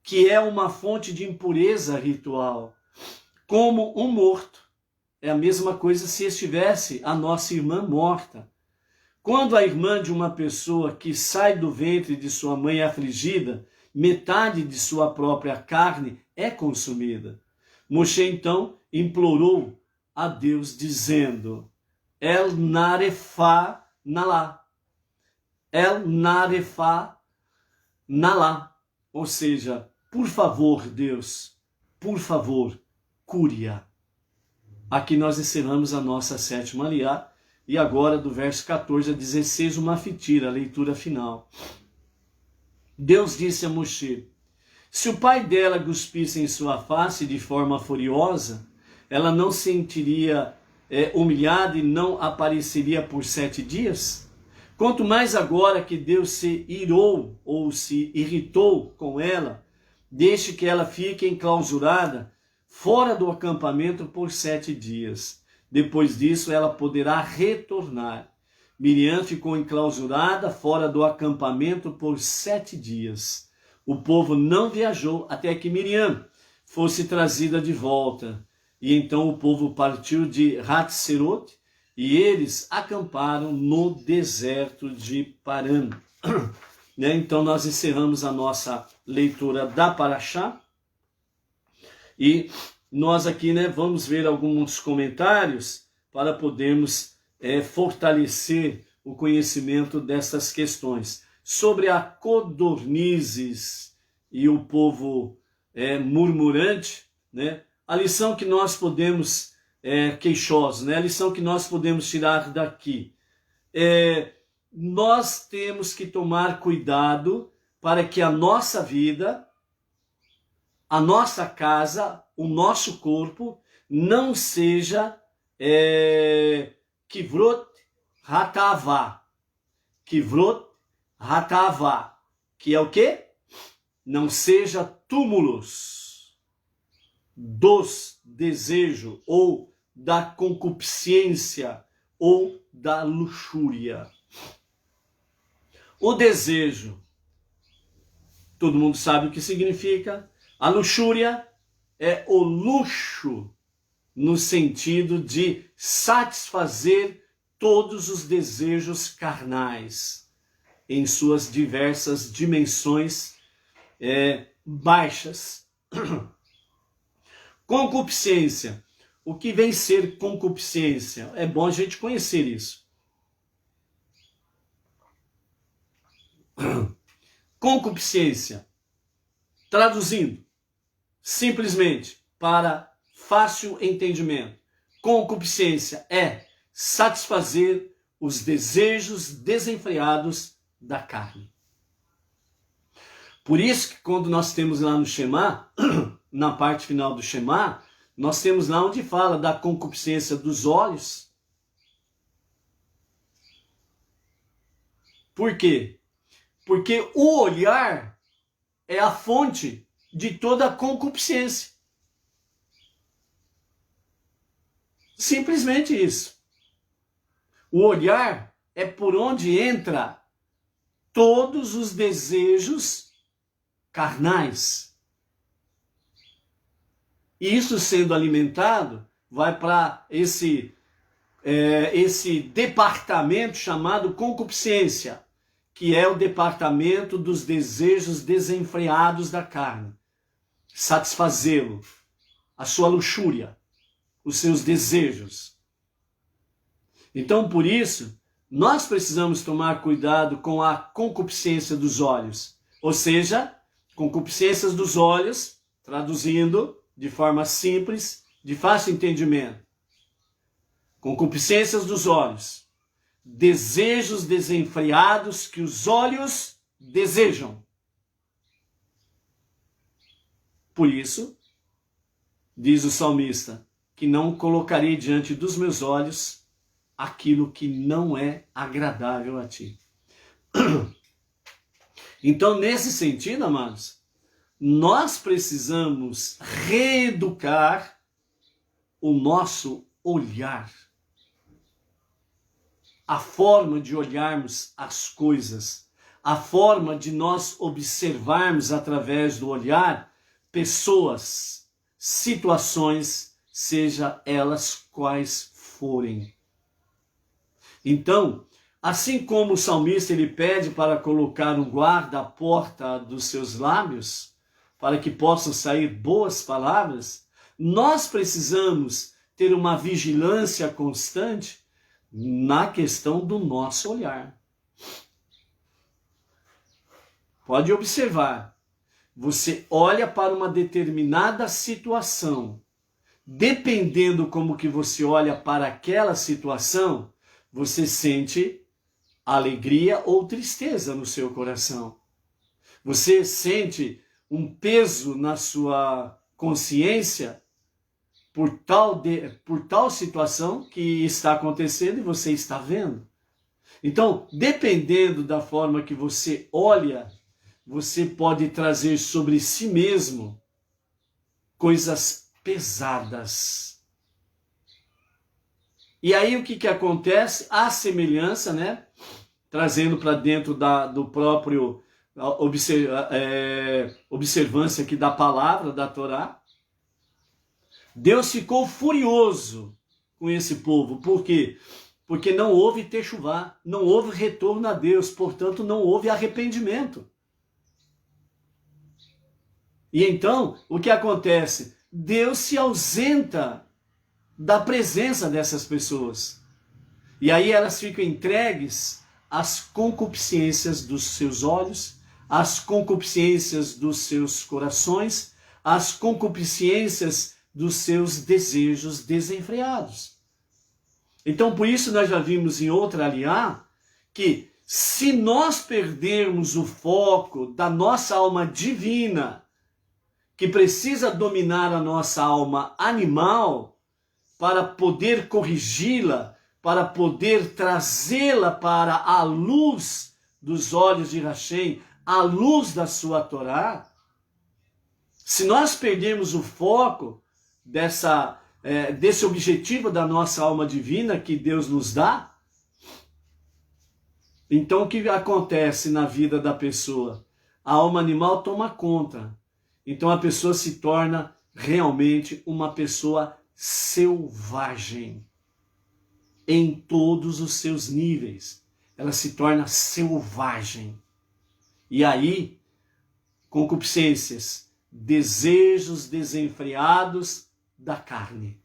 que é uma fonte de impureza ritual, como um morto. É a mesma coisa se estivesse a nossa irmã morta. Quando a irmã de uma pessoa que sai do ventre de sua mãe é afligida, metade de sua própria carne é consumida. Moshe então implorou a Deus dizendo: El Narefa Nalá. El Narefa Nalá. Ou seja, por favor, Deus, por favor, cure-a. Aqui nós encerramos a nossa sétima aliá. E agora, do verso 14 a 16, uma fitira, a leitura final. Deus disse a Moshe: se o pai dela cuspisse em sua face de forma furiosa, ela não se sentiria humilhada e não apareceria por 7 dias? Quanto mais agora que Deus se irou ou se irritou com ela, deixe que ela fique enclausurada fora do acampamento por 7 dias. Depois disso, ela poderá retornar. Miriam ficou enclausurada fora do acampamento por 7 dias. O povo não viajou até que Miriam fosse trazida de volta. E então o povo partiu de Hatzeroth e eles acamparam no deserto de Paran. Então nós encerramos a nossa leitura da Parashá. E nós aqui vamos ver alguns comentários para podermos fortalecer o conhecimento dessas questões. Sobre a codornizes e o povo murmurante, a lição que nós podemos, queixosos, a lição que nós podemos tirar daqui, nós temos que tomar cuidado para que a nossa vida, a nossa casa, o nosso corpo não seja kivrot hatavá. Kivrot hatavá, que é o quê? Não seja túmulos dos desejos ou da concupiscência ou da luxúria. O desejo, todo mundo sabe o que significa. A luxúria é o luxo no sentido de satisfazer todos os desejos carnais em suas diversas dimensões baixas. Concupiscência. O que vem ser concupiscência? É bom a gente conhecer isso. Concupiscência, traduzindo simplesmente para fácil entendimento, concupiscência é satisfazer os desejos desenfreados da carne. Por isso que quando nós temos lá no Shema, na parte final do Shema, nós temos lá onde fala da concupiscência dos olhos. Por quê? Porque o olhar é a fonte de toda a concupiscência. Simplesmente isso. O olhar é por onde entra todos os desejos carnais. E isso sendo alimentado, vai para esse departamento chamado concupiscência, que é o departamento dos desejos desenfreados da carne. Satisfazê-lo, a sua luxúria, os seus desejos. Então, por isso, nós precisamos tomar cuidado com a concupiscência dos olhos. Ou seja, concupiscências dos olhos, traduzindo de forma simples, de fácil entendimento. Concupiscências dos olhos. Desejos desenfreados que os olhos desejam. Por isso, diz o salmista, que não colocarei diante dos meus olhos aquilo que não é agradável a ti. Então, nesse sentido, amados, nós precisamos reeducar o nosso olhar. A forma de olharmos as coisas, a forma de nós observarmos através do olhar pessoas, situações, seja elas quais forem. Então, assim como o salmista ele pede para colocar um guarda à porta dos seus lábios, para que possam sair boas palavras, nós precisamos ter uma vigilância constante na questão do nosso olhar. Pode observar, você olha para uma determinada situação, dependendo como que você olha para aquela situação, você sente alegria ou tristeza no seu coração. Você sente um peso na sua consciência por tal situação que está acontecendo e você está vendo. Então, dependendo da forma que você olha, você pode trazer sobre si mesmo coisas pesadas. E aí o que acontece? A semelhança, né? Trazendo para dentro do próprio observância aqui da palavra, da Torá, Deus ficou furioso com esse povo. Por quê? Porque não houve techuvá, não houve retorno a Deus, portanto não houve arrependimento. E então, o que acontece? Deus se ausenta da presença dessas pessoas. E aí elas ficam entregues às concupiscências dos seus olhos, às concupiscências dos seus corações, às concupiscências dos seus desejos desenfreados. Então, por isso nós já vimos em outra aliá que se nós perdermos o foco da nossa alma divina, que precisa dominar a nossa alma animal, para poder corrigi-la, para poder trazê-la para a luz dos olhos de Hashem, a luz da sua Torá, se nós perdermos o foco desse objetivo da nossa alma divina que Deus nos dá, então o que acontece na vida da pessoa? A alma animal toma conta. Então a pessoa se torna realmente uma pessoa selvagem em todos os seus níveis. Ela se torna selvagem. E aí, concupiscências, desejos desenfreados da carne,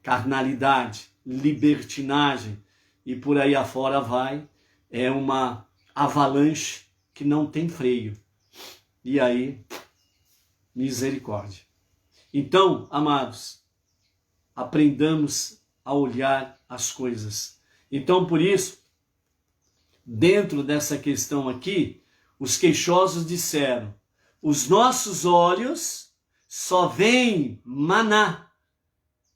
carnalidade, libertinagem e por aí afora vai, é uma avalanche que não tem freio. E aí, misericórdia. Então, amados, aprendamos a olhar as coisas. Então, por isso, dentro dessa questão aqui, os queixosos disseram: os nossos olhos só veem maná,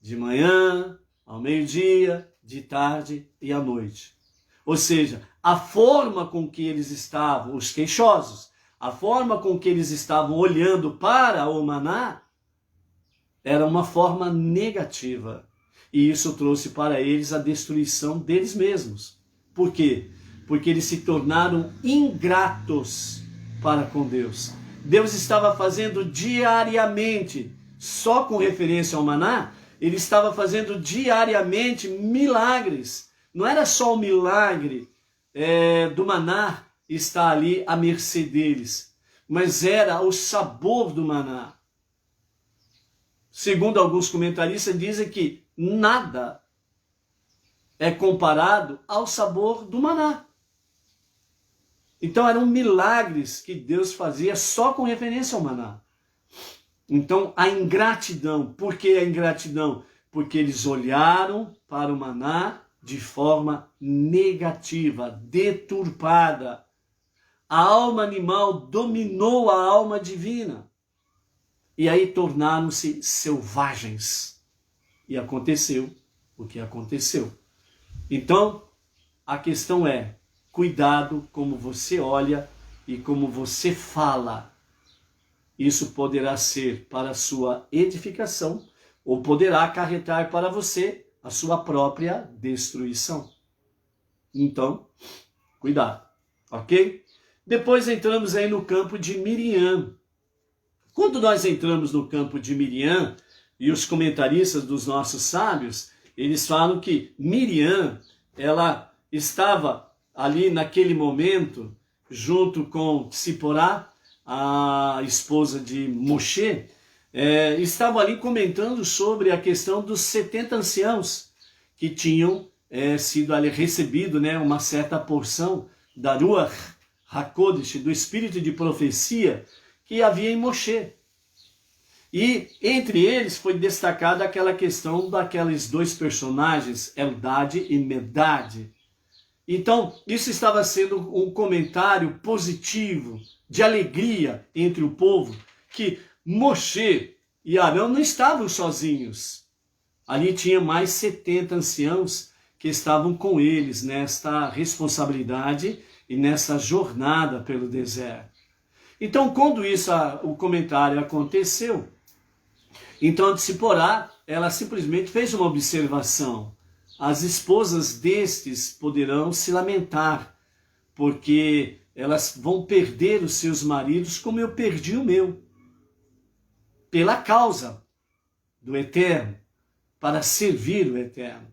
de manhã, ao meio-dia, de tarde e à noite. Ou seja, a forma com que eles estavam, os queixosos, a forma com que eles estavam olhando para o maná era uma forma negativa. E isso trouxe para eles a destruição deles mesmos. Por quê? Porque eles se tornaram ingratos para com Deus. Deus estava fazendo diariamente, só com referência ao maná, ele estava fazendo diariamente milagres. Não era só o milagre do maná estar ali à mercê deles, mas era o sabor do maná. Segundo alguns comentaristas, dizem que nada é comparado ao sabor do maná. Então eram milagres que Deus fazia só com referência ao maná. Então a ingratidão, por que a ingratidão? Porque eles olharam para o maná de forma negativa, deturpada. A alma animal dominou a alma divina. E aí tornaram-se selvagens. E aconteceu o que aconteceu. Então, a questão é, cuidado como você olha e como você fala. Isso poderá ser para a sua edificação ou poderá acarretar para você a sua própria destruição. Então, cuidado, ok? Depois entramos aí no campo de Miriam. Quando nós entramos no campo de Miriam, e os comentaristas dos nossos sábios, eles falam que Miriam, ela estava ali naquele momento, junto com Tsiporá, a esposa de Moshe, estavam ali comentando sobre a questão dos 70 anciãos que tinham sido ali recebido, né, uma certa porção da Ruach HaKodesh, do espírito de profecia que havia em Moshe. E entre eles foi destacada aquela questão daqueles dois personagens, Eldad e Medad. Então, isso estava sendo um comentário positivo, de alegria entre o povo, que Moshe e Arão não estavam sozinhos. Ali tinha mais 70 anciãos que estavam com eles nesta responsabilidade e nessa jornada pelo deserto. Então, quando o comentário aconteceu, então a Tzipporá, ela simplesmente fez uma observação. As esposas destes poderão se lamentar, porque elas vão perder os seus maridos como eu perdi o meu, pela causa do Eterno, para servir o Eterno.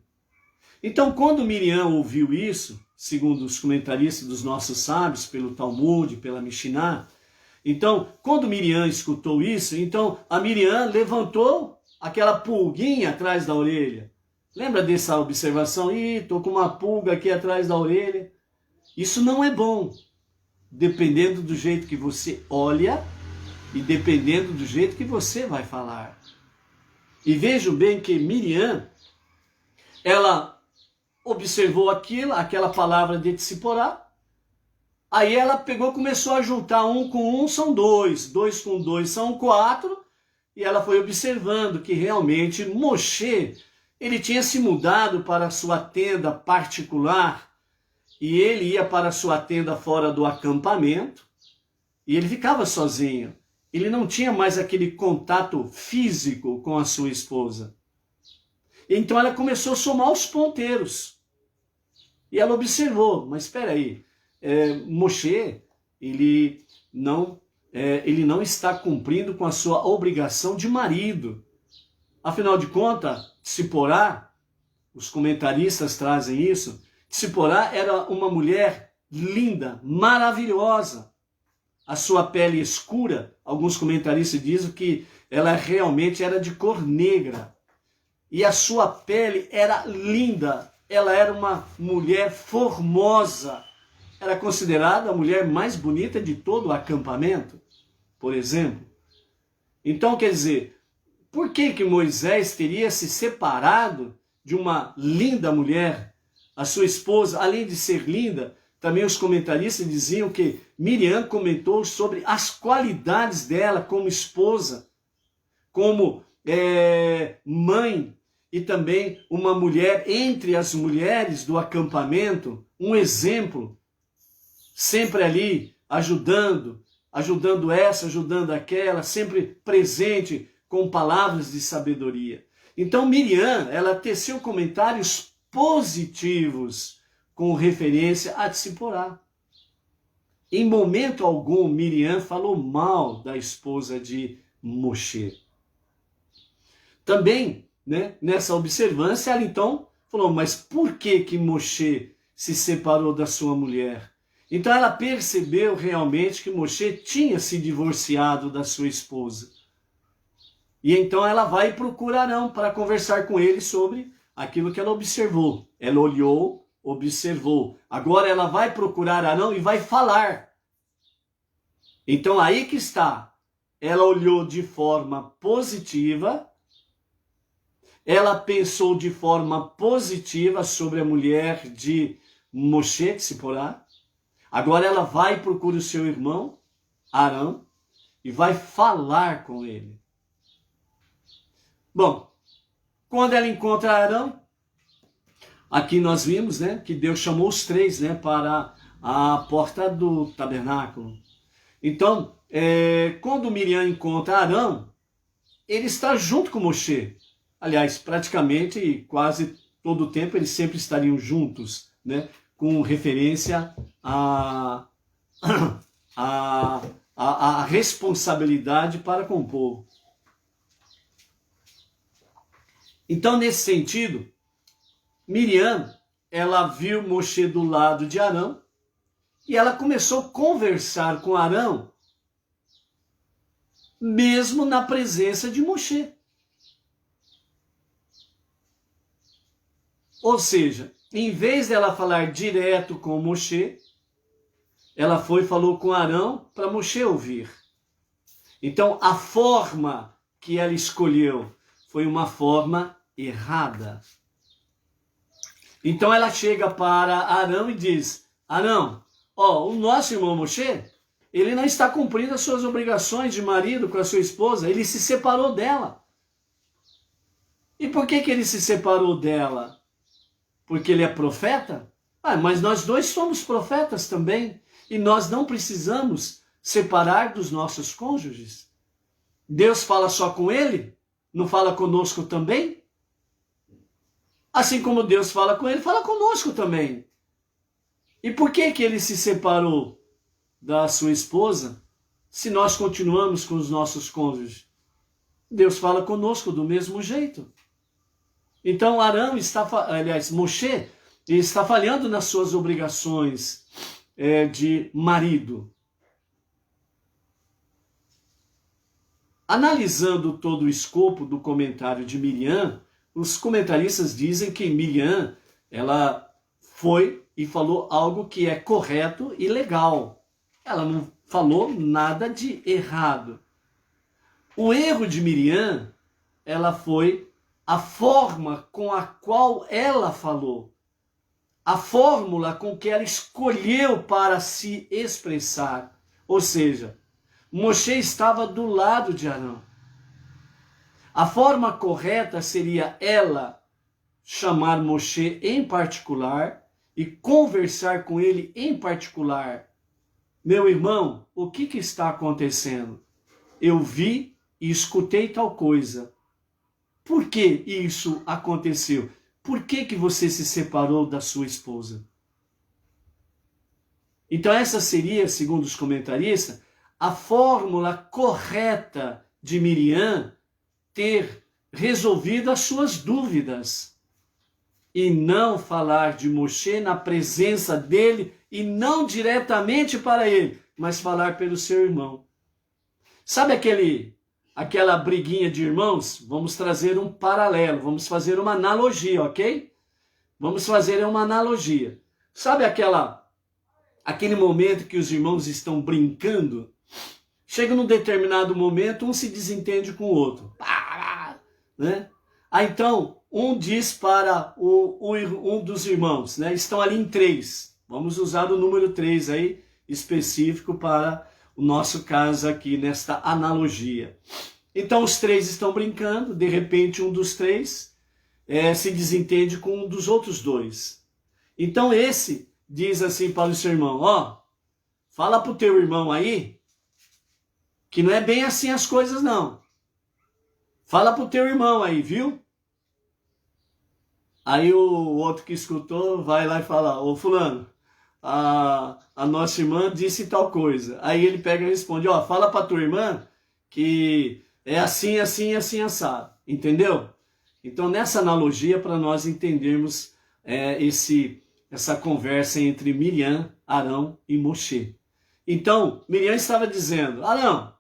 Então, quando Miriam ouviu isso, segundo os comentaristas dos nossos sábios, pelo Talmud, pela Mishnah, então, quando Miriam escutou isso, então a Miriam levantou aquela pulguinha atrás da orelha. Lembra dessa observação? Estou com uma pulga aqui atrás da orelha. Isso não é bom, dependendo do jeito que você olha e dependendo do jeito que você vai falar. E vejam bem que Miriam, ela observou aquela palavra de Tzipporá. Aí ela pegou e começou a juntar um com um são dois, dois com dois são quatro, e ela foi observando que realmente Moshe, ele tinha se mudado para a sua tenda particular, e ele ia para a sua tenda fora do acampamento, e ele ficava sozinho. Ele não tinha mais aquele contato físico com a sua esposa. Então ela começou a somar os ponteiros. E ela observou, mas espera aí, Moshe, ele não está cumprindo com a sua obrigação de marido. Afinal de contas, Tzipporá, os comentaristas trazem isso, Tzipporá era uma mulher linda, maravilhosa. A sua pele escura, alguns comentaristas dizem que ela realmente era de cor negra. E a sua pele era linda, ela era uma mulher formosa. Era considerada a mulher mais bonita de todo o acampamento, por exemplo. Então, quer dizer, por que Moisés teria se separado de uma linda mulher? A sua esposa, além de ser linda, também os comentaristas diziam que Miriam comentou sobre as qualidades dela como esposa, como mãe, e também uma mulher entre as mulheres do acampamento, um exemplo, sempre ali ajudando essa, ajudando aquela, sempre presente com palavras de sabedoria. Então Miriam, ela teceu comentários positivos com referência a Tzipporá. Em momento algum, Miriam falou mal da esposa de Moshe. Também, né, nessa observância, ela então falou, mas por que Moshe se separou da sua mulher? Então ela percebeu realmente que Moshe tinha se divorciado da sua esposa. E então ela vai e procura Arão para conversar com ele sobre aquilo que ela observou. Ela olhou, observou. Agora ela vai procurar Arão e vai falar. Então aí que está. Ela olhou de forma positiva. Ela pensou de forma positiva sobre a mulher de Moshe, Tzipporá. Agora ela vai e procura o seu irmão, Arão, e vai falar com ele. Bom, quando ela encontra Arão, aqui nós vimos, né, que Deus chamou os três, né, para a porta do tabernáculo. Então, quando Miriam encontra Arão, ele está junto com Moshe. Aliás, praticamente quase todo o tempo eles sempre estariam juntos, né, com referência a responsabilidade para com o povo. Então, nesse sentido, Miriam, ela viu Moshe do lado de Arão e ela começou a conversar com Arão mesmo na presença de Moshe. Ou seja, em vez dela falar direto com Moshe, ela foi e falou com Arão para Moshe ouvir. Então, a forma que ela escolheu foi uma forma errada. Então, ela chega para Arão e diz: Arão, o nosso irmão Moshe, ele não está cumprindo as suas obrigações de marido com a sua esposa, ele se separou dela. E por que ele se separou dela? Porque ele é profeta? Mas nós dois somos profetas também, e nós não precisamos separar dos nossos cônjuges. Deus fala só com ele? Não fala conosco também? Assim como Deus fala com ele, fala conosco também. E por que ele se separou da sua esposa se nós continuamos com os nossos cônjuges? Deus fala conosco do mesmo jeito. Então Moshe está falhando nas suas obrigações de marido. Analisando todo o escopo do comentário de Miriam, os comentaristas dizem que Miriam, ela foi e falou algo que é correto e legal. Ela não falou nada de errado. O erro de Miriam, ela foi a forma com a qual ela falou, a fórmula com que ela escolheu para se expressar. Ou seja, Moshe estava do lado de Arão. A forma correta seria ela chamar Moshe em particular e conversar com ele em particular. Meu irmão, o que está acontecendo? Eu vi e escutei tal coisa. Por que isso aconteceu? Por que você se separou da sua esposa? Então essa seria, segundo os comentaristas, a fórmula correta de Miriam ter resolvido as suas dúvidas e não falar de Moshe na presença dele e não diretamente para ele, mas falar pelo seu irmão. Sabe aquela briguinha de irmãos? Vamos trazer um paralelo, vamos fazer uma analogia, ok? Vamos fazer uma analogia. Sabe aquele momento que os irmãos estão brincando? Chega num determinado momento, um se desentende com o outro. Né? Então, um diz para um dos irmãos, né? Estão ali em 3. Vamos usar o número 3 aí, específico para o nosso caso aqui, nesta analogia. Então, os 3 estão brincando, de repente um dos 3 se desentende com um dos outros 2. Então, esse diz assim para o seu irmão, fala para o teu irmão aí, que não é bem assim as coisas não. Fala para o teu irmão aí, viu? Aí o outro que escutou vai lá e fala, ô fulano, a nossa irmã disse tal coisa. Aí ele pega e responde, fala para tua irmã que é assim, assim, assim, assado. Entendeu? Então nessa analogia, para nós entendermos essa conversa entre Miriam, Arão e Moshe. Então, Miriam estava dizendo, Arão,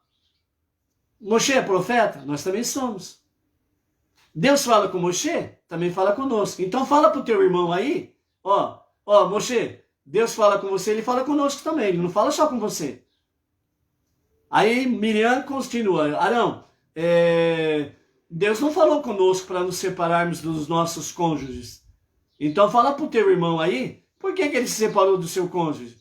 Moshe é profeta? Nós também somos. Deus fala com Moshe? Também fala conosco. Então fala para o teu irmão aí, Moshe, Deus fala com você, ele fala conosco também, ele não fala só com você. Aí Miriam continua, Arão, Deus não falou conosco para nos separarmos dos nossos cônjuges. Então fala para o teu irmão aí, por que ele se separou do seu cônjuge?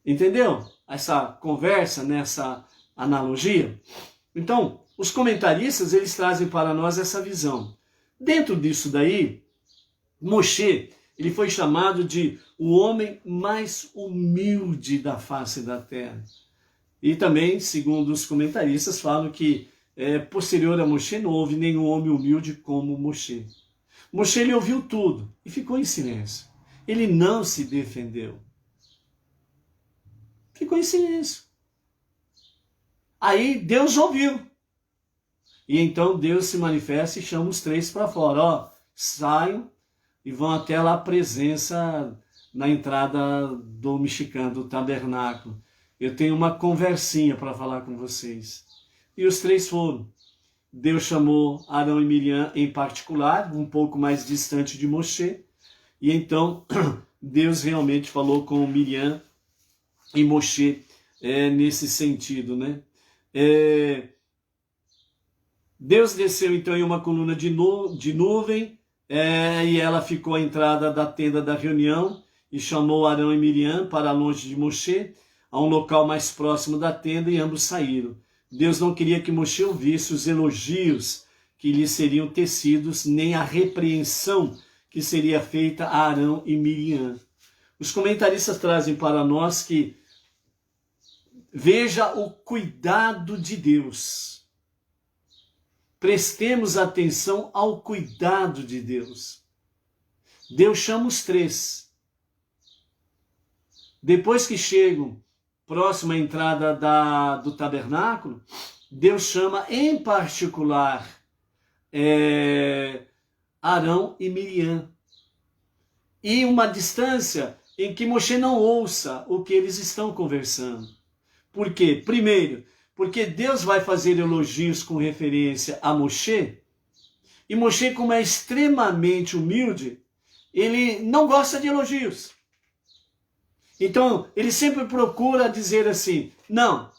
Entendeu? Essa conversa, nessa analogia. Então, os comentaristas, eles trazem para nós essa visão. Dentro disso daí, Moshe, ele foi chamado de o homem mais humilde da face da terra. E também, segundo os comentaristas, falam que posterior a Moshe não houve nenhum homem humilde como Moshe. Moshe, ele ouviu tudo e ficou em silêncio. Ele não se defendeu. Ficou em silêncio. Aí Deus ouviu. E então Deus se manifesta e chama os 3 para fora. Saiam e vão até lá a presença na entrada do mexicano, do tabernáculo. eu tenho uma conversinha para falar com vocês. E os três foram. Deus chamou Arão e Miriam em particular, um pouco mais distante de Moshe, e então Deus realmente falou com Miriam e Moshe nesse sentido, né? Deus desceu então em uma coluna de nuvem, e ela ficou à entrada da tenda da reunião e chamou Arão e Miriam para longe de Moshe, a um local mais próximo da tenda, e ambos saíram. Deus não queria que Moshe ouvisse os elogios que lhe seriam tecidos, nem a repreensão que seria feita a Arão e Miriam. Os comentaristas trazem para nós que veja o cuidado de Deus. Prestemos atenção ao cuidado de Deus. Deus chama os três. Depois que chegam próximo à entrada do tabernáculo, Deus chama em particular Arão e Miriam. E uma distância em que Moshe não ouça o que eles estão conversando. Por quê? Primeiro, porque Deus vai fazer elogios com referência a Moshe, e Moshe, como é extremamente humilde, ele não gosta de elogios. Então, ele sempre procura dizer assim, não,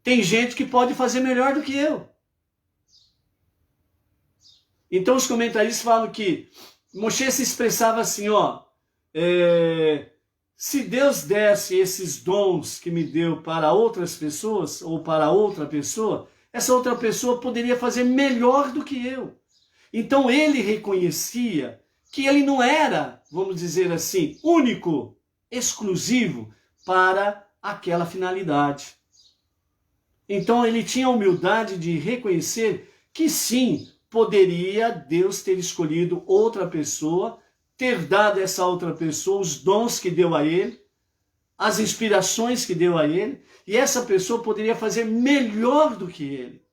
tem gente que pode fazer melhor do que eu. Então, os comentaristas falam que Moshe se expressava assim, se Deus desse esses dons que me deu para outras pessoas, ou para outra pessoa, essa outra pessoa poderia fazer melhor do que eu. Então, ele reconhecia que ele não era, vamos dizer assim, único, exclusivo para aquela finalidade. Então ele tinha a humildade de reconhecer que sim, poderia Deus ter escolhido outra pessoa, ter dado a essa outra pessoa os dons que deu a ele, as inspirações que deu a ele, e essa pessoa poderia fazer melhor do que ele.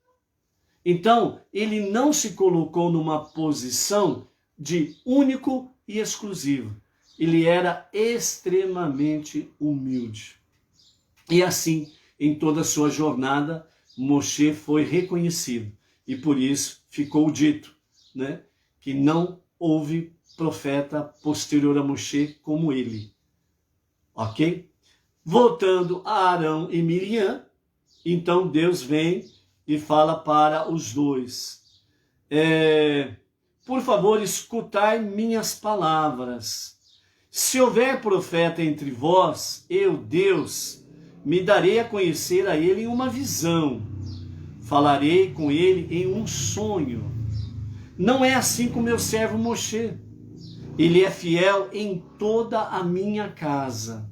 Então ele não se colocou numa posição de único e exclusivo. Ele era extremamente humilde. E assim, em toda a sua jornada, Moshe foi reconhecido. E por isso ficou dito, né, que não houve profeta posterior a Moshe como ele. Ok? Voltando a Arão e Miriam, então Deus vem e fala para os dois. Por favor, escutai minhas palavras. Se houver profeta entre vós, eu, Deus, me darei a conhecer a ele em uma visão. Falarei com ele em um sonho. Não é assim com meu servo Moshe. Ele é fiel em toda a minha casa.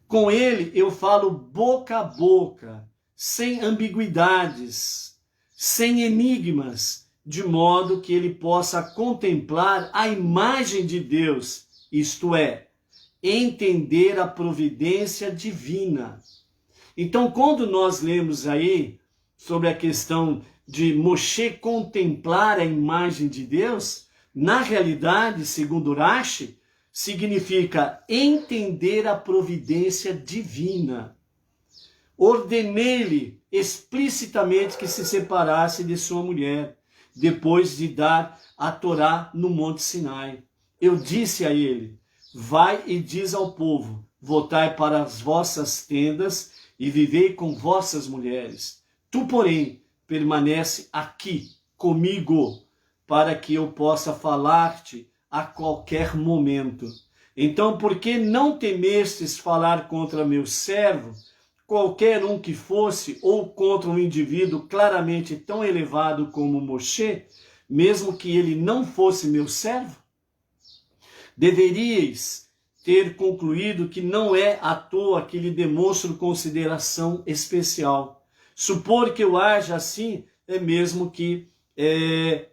Com ele eu falo boca a boca, sem ambiguidades, sem enigmas, de modo que ele possa contemplar a imagem de Deus, isto é, entender a providência divina. Então, quando nós lemos aí sobre a questão de Moshe contemplar a imagem de Deus, na realidade, segundo Rashi, significa entender a providência divina. Ordenei-lhe explicitamente que se separasse de sua mulher, depois de dar a Torá no Monte Sinai. Eu disse a ele, vai e diz ao povo, voltai para as vossas tendas e vivei com vossas mulheres. Tu, porém, permanece aqui comigo, para que eu possa falar-te a qualquer momento. Então, por que não temestes falar contra meu servo, qualquer um que fosse, ou contra um indivíduo claramente tão elevado como Moshe, mesmo que ele não fosse meu servo? Deveríeis ter concluído que não é à toa que lhe demonstro consideração especial. Supor que eu haja assim é mesmo que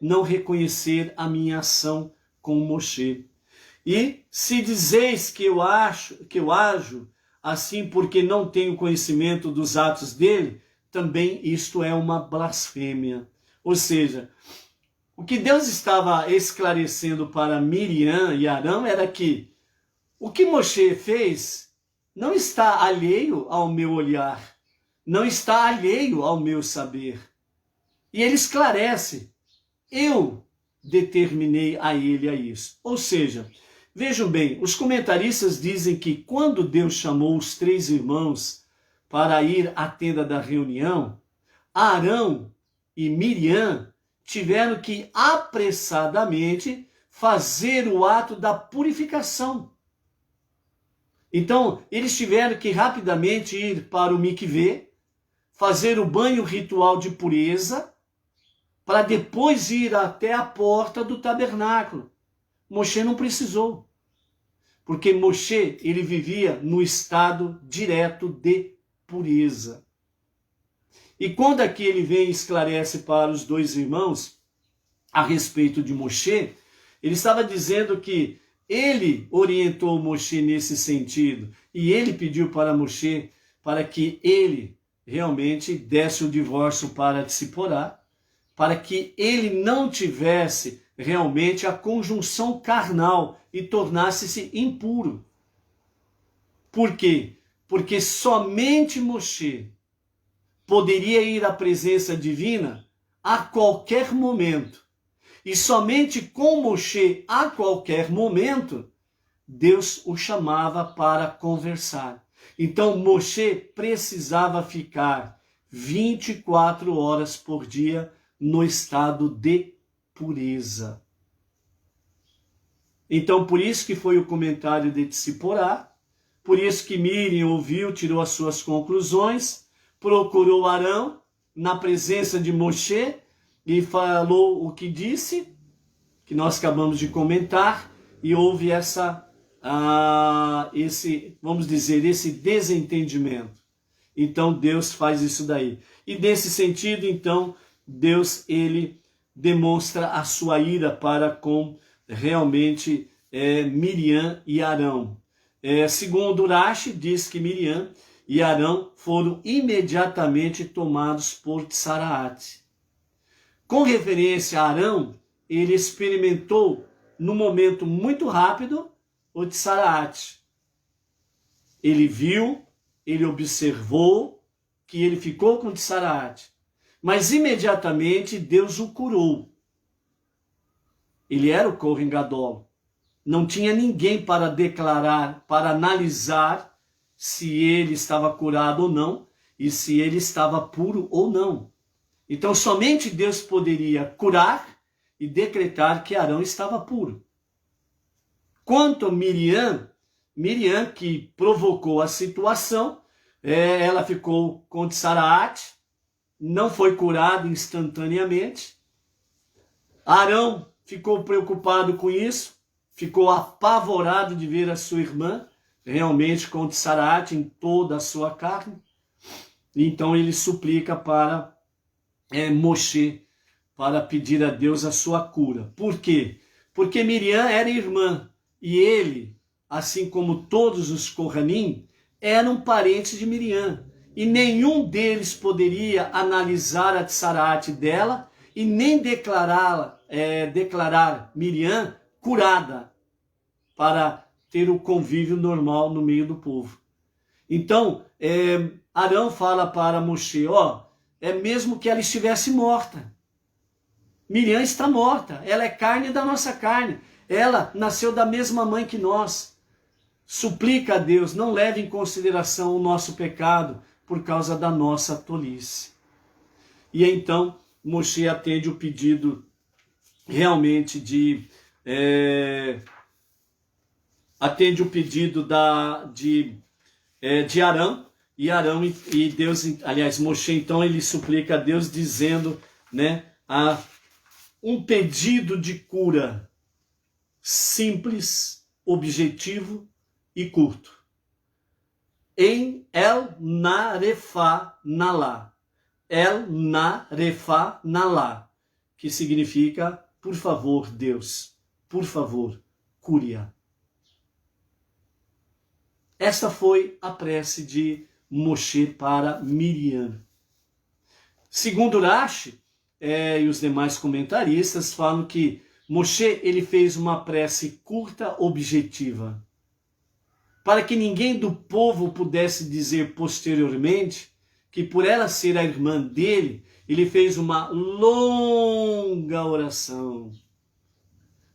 não reconhecer a minha ação com Moshe. E se dizeis que eu ajo assim porque não tenho conhecimento dos atos dele, também isto é uma blasfêmia. Ou seja, o que Deus estava esclarecendo para Miriam e Arão era que o que Moshe fez não está alheio ao meu olhar, não está alheio ao meu saber. E ele esclarece, eu determinei a ele a isso. Ou seja, vejam bem, os comentaristas dizem que quando Deus chamou os 3 irmãos para ir à tenda da reunião, Arão e Miriam tiveram que apressadamente fazer o ato da purificação. Então, eles tiveram que rapidamente ir para o mikvê, fazer o banho ritual de pureza, para depois ir até a porta do tabernáculo. Moshe não precisou, porque Moshe, ele vivia no estado direto de pureza. E quando aqui ele vem e esclarece para os 2 irmãos a respeito de Moshe, ele estava dizendo que ele orientou Moshe nesse sentido, e ele pediu para Moshe para que ele realmente desse o divórcio para Tzipporá, para que ele não tivesse realmente a conjunção carnal e tornasse-se impuro. Por quê? Porque somente Moshe poderia ir à presença divina a qualquer momento. E somente com Moshe, a qualquer momento, Deus o chamava para conversar. Então Moshe precisava ficar 24 horas por dia no estado de pureza. Então, por isso que foi o comentário de Tzipporá, por isso que Miriam ouviu, tirou as suas conclusões, procurou Arão na presença de Moshe e falou o que disse, que nós acabamos de comentar, e houve vamos dizer, esse desentendimento. Então Deus faz isso daí. E nesse sentido, então, Deus, ele demonstra a sua ira para com realmente Miriam e Arão. Segundo Urashi, diz que Miriam e Arão foram imediatamente tomados por Tsaraate. Com referência a Arão, ele experimentou, num momento muito rápido, o Tsaraate. Ele viu, ele observou que ele ficou com Tsaraate. Mas imediatamente Deus o curou. Ele era o Kohen Gadol. Não tinha ninguém para declarar, para analisar se ele estava curado ou não e se ele estava puro ou não. Então somente Deus poderia curar e decretar que Arão estava puro. Quanto a Miriam que provocou a situação, ela ficou com Tsaraate, não foi curado instantaneamente. Arão ficou preocupado com isso, ficou apavorado de ver a sua irmã realmente com Tsaraate em toda a sua carne. Então ele suplica para Moshe, para pedir a Deus a sua cura. Por quê? Porque Miriam era irmã e ele, assim como todos os Kohanim, eram parentes de Miriam. E nenhum deles poderia analisar a Tsaraate dela e nem declarar Miriam curada para ter o convívio normal no meio do povo. Então, Arão fala para Moshe, é mesmo que ela estivesse morta. Miriam está morta, ela é carne da nossa carne, ela nasceu da mesma mãe que nós. Suplica a Deus, não leve em consideração o nosso pecado, por causa da nossa tolice. E então Moshe atende o pedido realmente de Arão, e Deus, aliás, Moshe então ele suplica a Deus dizendo, um pedido de cura simples, objetivo e curto. Em El Narefá Nalá. El Narefá Nalá, que significa, por favor, Deus, por favor, cure-a. Esta foi a prece de Moshe para Miriam. Segundo Rashi e os demais comentaristas falam que Moshe ele fez uma prece curta, objetiva. para que ninguém do povo pudesse dizer posteriormente que por ela ser a irmã dele, ele fez uma longa oração.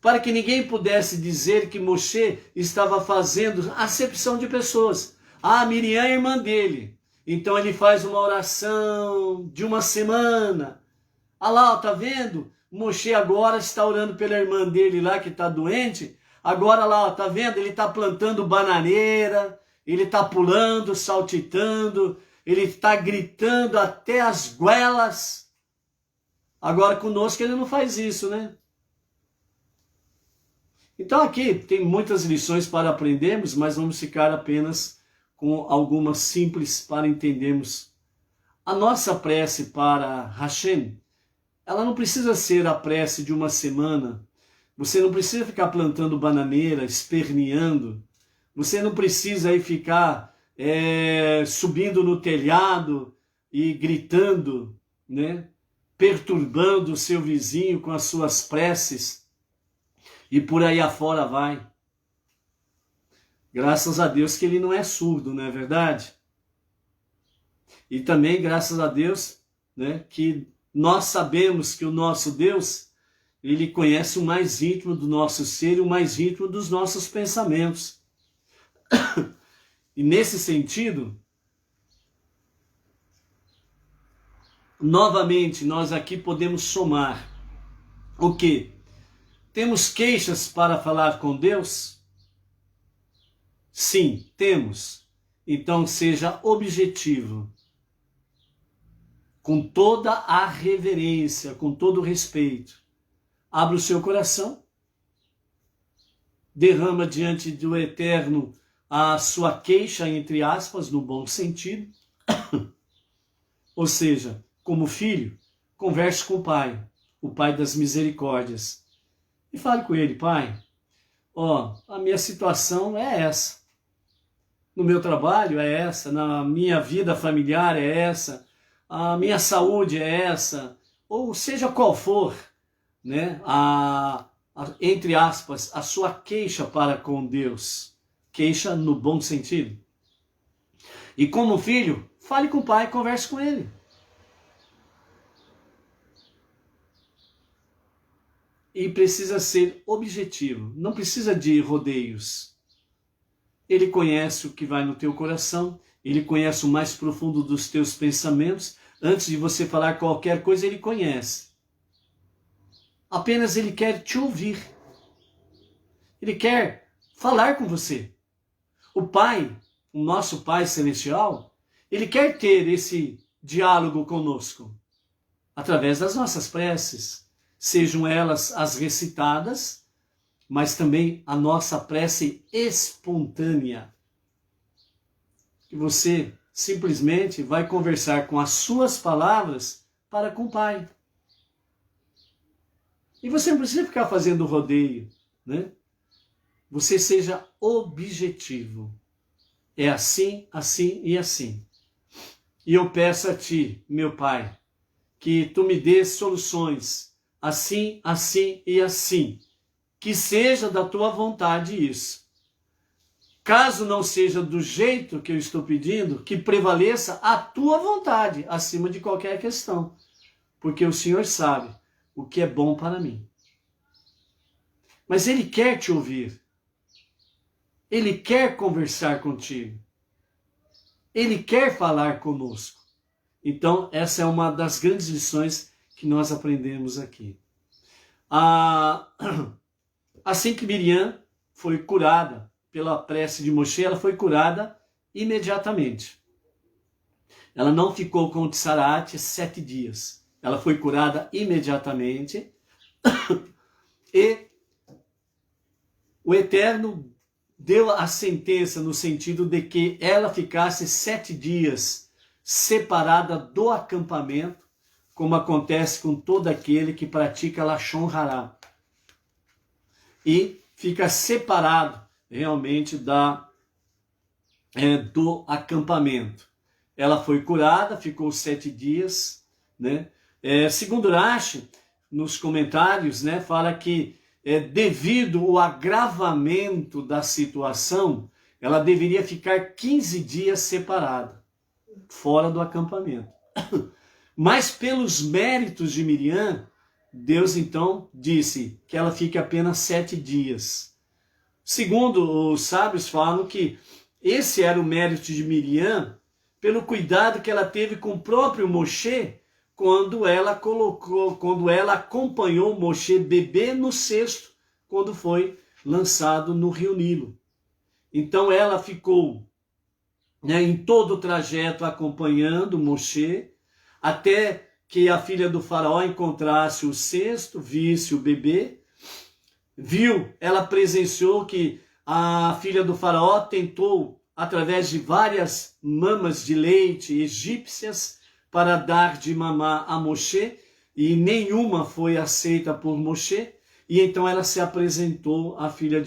Para que ninguém pudesse dizer que Moshe estava fazendo acepção de pessoas. Ah, Miriam é irmã dele. Então ele faz uma oração de uma semana. Ah lá, tá vendo? Moshe agora está orando pela irmã dele lá que está doente. Agora lá, tá vendo? Ele está plantando bananeira, ele está pulando, saltitando, ele está gritando até as goelas. Agora conosco ele não faz isso, né? Então aqui tem muitas lições para aprendermos, mas vamos ficar apenas com algumas simples para entendermos. A nossa prece para Hashem, ela não precisa ser a prece de uma semana. Você não precisa ficar plantando bananeira, esperneando. Você não precisa aí ficar subindo no telhado e gritando, né? Perturbando o seu vizinho com as suas preces. E por aí afora vai. Graças a Deus que ele não é surdo, não é verdade? E também graças a Deus, né, que nós sabemos que o nosso Deus, ele conhece o mais íntimo do nosso ser e o mais íntimo dos nossos pensamentos. E nesse sentido, novamente, nós aqui podemos somar o quê? Temos queixas para falar com Deus? Sim, temos. Então seja objetivo. Com toda a reverência, com todo o respeito. Abra o seu coração. Derrama diante do Eterno a sua queixa, entre aspas, no bom sentido. Ou seja, como filho, converse com o Pai das misericórdias. E fale com ele: Pai, a minha situação é essa. No meu trabalho é essa, na minha vida familiar é essa, a minha saúde é essa, ou seja qual for, né, entre aspas, a sua queixa para com Deus. Queixa no bom sentido. E como filho, fale com o Pai, converse com ele. E precisa ser objetivo, não precisa de rodeios. Ele conhece o que vai no teu coração, ele conhece o mais profundo dos teus pensamentos. Antes de você falar qualquer coisa, ele conhece. Apenas ele quer te ouvir. Ele quer falar com você. O Pai, o nosso Pai Celestial, ele quer ter esse diálogo conosco através das nossas preces. Sejam elas as recitadas, mas também a nossa prece espontânea. Que você simplesmente vai conversar com as suas palavras para com o Pai. E você não precisa ficar fazendo rodeio, né? Você seja objetivo. É assim, assim e assim. E eu peço a Ti, meu Pai, que Tu me dês soluções assim, assim e assim. Que seja da Tua vontade isso. Caso não seja do jeito que eu estou pedindo, que prevaleça a Tua vontade acima de qualquer questão. Porque o Senhor sabe o que é bom para mim. Mas Ele quer te ouvir. Ele quer conversar contigo. Ele quer falar conosco. Então, essa é uma das grandes lições que nós aprendemos aqui. Assim que Miriam foi curada pela prece de Moshe, ela foi curada imediatamente. Ela não ficou com Tsarate 7 dias. Ela foi curada imediatamente. E o Eterno deu a sentença no sentido de que ela ficasse 7 dias separada do acampamento, como acontece com todo aquele que pratica Lashon Hará. E fica separado realmente do acampamento. Ela foi curada, ficou 7 dias, né? Segundo Rashi, nos comentários, né, fala que devido ao agravamento da situação, ela deveria ficar 15 dias separada, fora do acampamento. Mas pelos méritos de Miriam, Deus então disse que ela fique apenas 7 dias. Segundo os sábios falam que esse era o mérito de Miriam, pelo cuidado que ela teve com o próprio Moshe, quando ela acompanhou Moshe bebê no cesto, quando foi lançado no rio Nilo. Então ela ficou, em todo o trajeto acompanhando Moshe, até que a filha do faraó encontrasse o cesto, visse o bebê, viu, ela presenciou que a filha do faraó tentou, através de várias mamas de leite egípcias, para dar de mamar a Moshe, e nenhuma foi aceita por Moshe, e então ela se apresentou à filha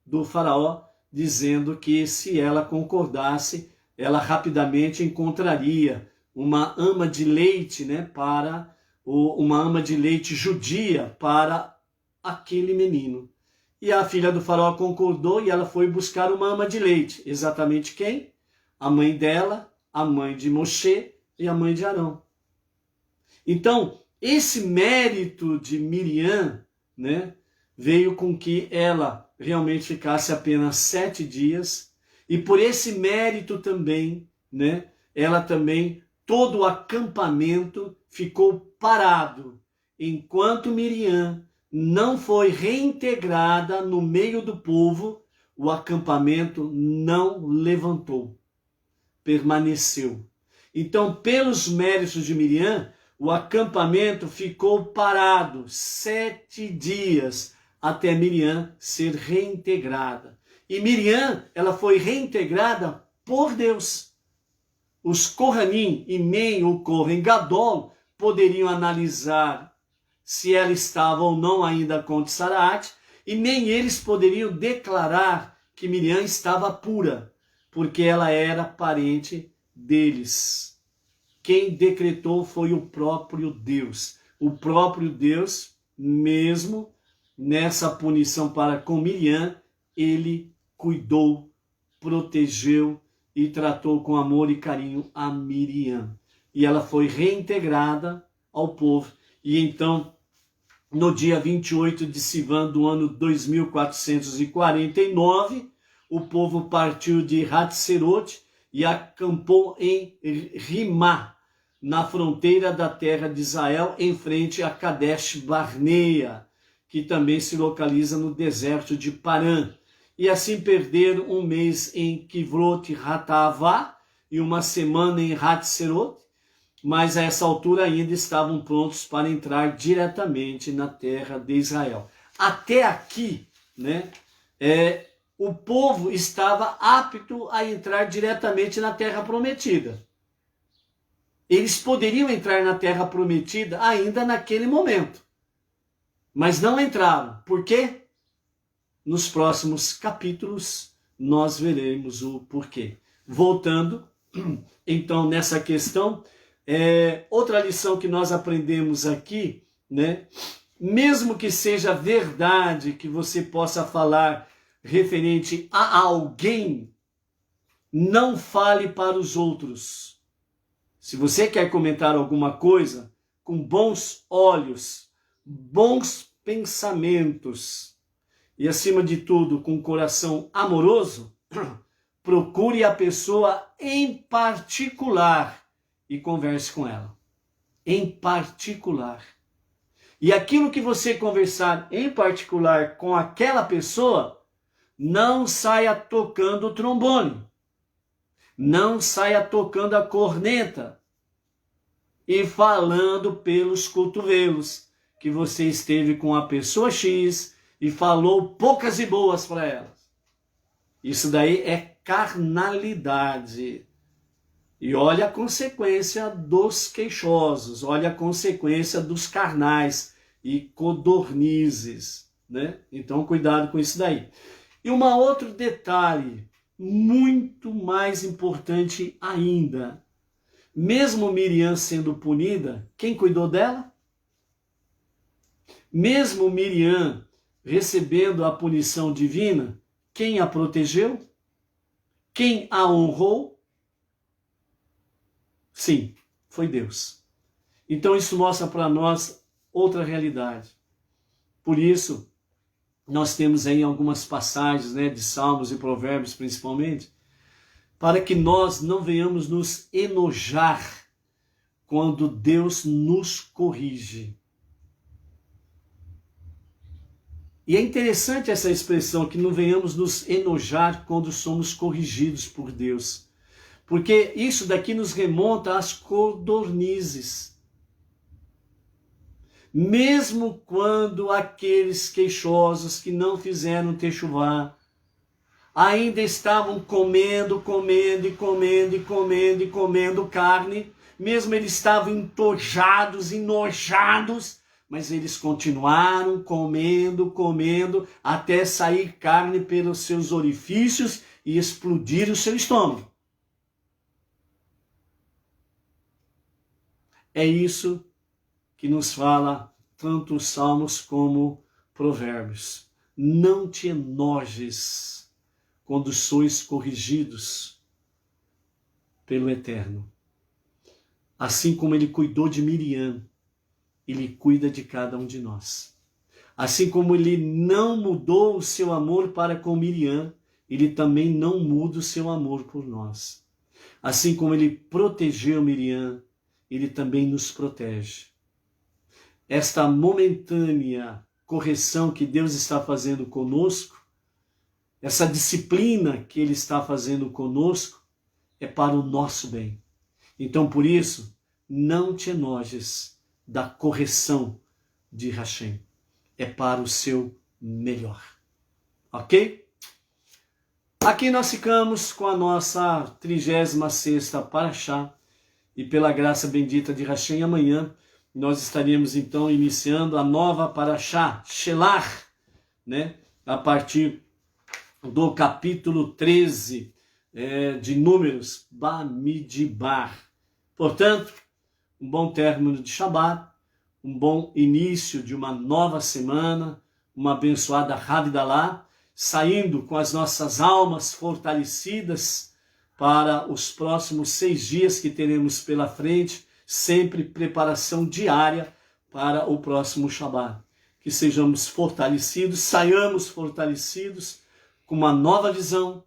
do faraó, dizendo que se ela concordasse, ela rapidamente encontraria uma ama de leite, uma ama de leite judia para aquele menino. E a filha do faraó concordou e ela foi buscar uma ama de leite. Exatamente quem? A mãe dela, a mãe de Moshe e a mãe de Arão. Então, esse mérito de Miriam, veio com que ela realmente ficasse apenas 7 dias, e por esse mérito também, ela também, todo o acampamento ficou parado, enquanto Miriam não foi reintegrada no meio do povo, o acampamento não levantou, permaneceu. Então, pelos méritos de Miriam, o acampamento ficou parado 7 dias, até Miriam ser reintegrada. E Miriam, ela foi reintegrada por Deus. Os Kohanim, Imen, o Kohen Gadol, poderiam analisar se ela estava ou não ainda com Tsarat, e nem eles poderiam declarar que Miriam estava pura, porque ela era parente deles. Quem decretou foi o próprio Deus. O próprio Deus, mesmo nessa punição para com Miriam, ele cuidou, protegeu e tratou com amor e carinho a Miriam. E ela foi reintegrada ao povo. E então, no dia 28 de Sivan do ano 2449, o povo partiu de Hatzerote e acampou em Rimá, na fronteira da terra de Israel, em frente a Kadesh Barnea, que também se localiza no deserto de Parã. E assim perderam 1 mês em Kivrot Hatavá e 1 semana em Hatzerot, mas a essa altura ainda estavam prontos para entrar diretamente na terra de Israel. Até aqui, o povo estava apto a entrar diretamente na terra prometida. Eles poderiam entrar na terra prometida ainda naquele momento, mas não entraram. Por quê? Nos próximos capítulos nós veremos o porquê. Voltando, então, nessa questão, outra lição que nós aprendemos aqui, mesmo que seja verdade que você possa falar referente a alguém, não fale para os outros. Se você quer comentar alguma coisa, com bons olhos, bons pensamentos, e acima de tudo, com um coração amoroso, procure a pessoa em particular e converse com ela. Em particular. E aquilo que você conversar em particular com aquela pessoa, não saia tocando o trombone. Não saia tocando a corneta e falando pelos cotovelos que você esteve com a pessoa X e falou poucas e boas para ela. Isso daí é carnalidade. E olha a consequência dos queixosos, olha a consequência dos carnais e codornizes, Então, cuidado com isso daí. E um outro detalhe, muito mais importante ainda. Mesmo Miriam sendo punida, quem cuidou dela? Mesmo Miriam recebendo a punição divina, quem a protegeu? Quem a honrou? Sim, foi Deus. Então isso mostra para nós outra realidade. Por isso, nós temos aí algumas passagens, né, de Salmos e Provérbios principalmente, para que nós não venhamos nos enojar quando Deus nos corrige. E é interessante essa expressão, que não venhamos nos enojar quando somos corrigidos por Deus. Porque isso daqui nos remonta às codornizes. Mesmo quando aqueles queixosos que não fizeram techuvá ainda estavam comendo carne, mesmo eles estavam entojados, enojados, mas eles continuaram comendo, até sair carne pelos seus orifícios e explodir o seu estômago. É isso que nos fala tanto os Salmos como Provérbios. Não te enojes quando sois corrigidos pelo Eterno. Assim como ele cuidou de Miriam, ele cuida de cada um de nós. Assim como ele não mudou o seu amor para com Miriam, ele também não muda o seu amor por nós. Assim como ele protegeu Miriam, ele também nos protege. Esta momentânea correção que Deus está fazendo conosco, essa disciplina que ele está fazendo conosco, é para o nosso bem. Então, por isso, não te enojes da correção de Hashem. É para o seu melhor. Ok? Aqui nós ficamos com a nossa 36ª Parashá. E pela graça bendita de Hashem, amanhã nós estaremos então iniciando a nova Parashá, Shelach, né? A partir do capítulo 13 de Números, Bamidbar. Portanto, um bom término de Shabat, um bom início de uma nova semana, uma abençoada Havdalah, saindo com as nossas almas fortalecidas para os próximos 6 dias que teremos pela frente, sempre preparação diária para o próximo Shabat. Que sejamos fortalecidos, saiamos fortalecidos, com uma nova visão,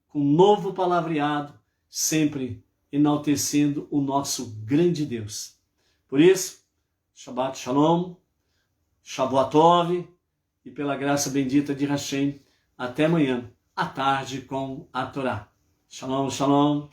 com um novo palavreado, sempre enaltecendo o nosso grande Deus. Por isso, Shabbat Shalom, Shavuot Tov, e pela graça bendita de Hashem, até amanhã, à tarde com a Torá. Shalom, shalom.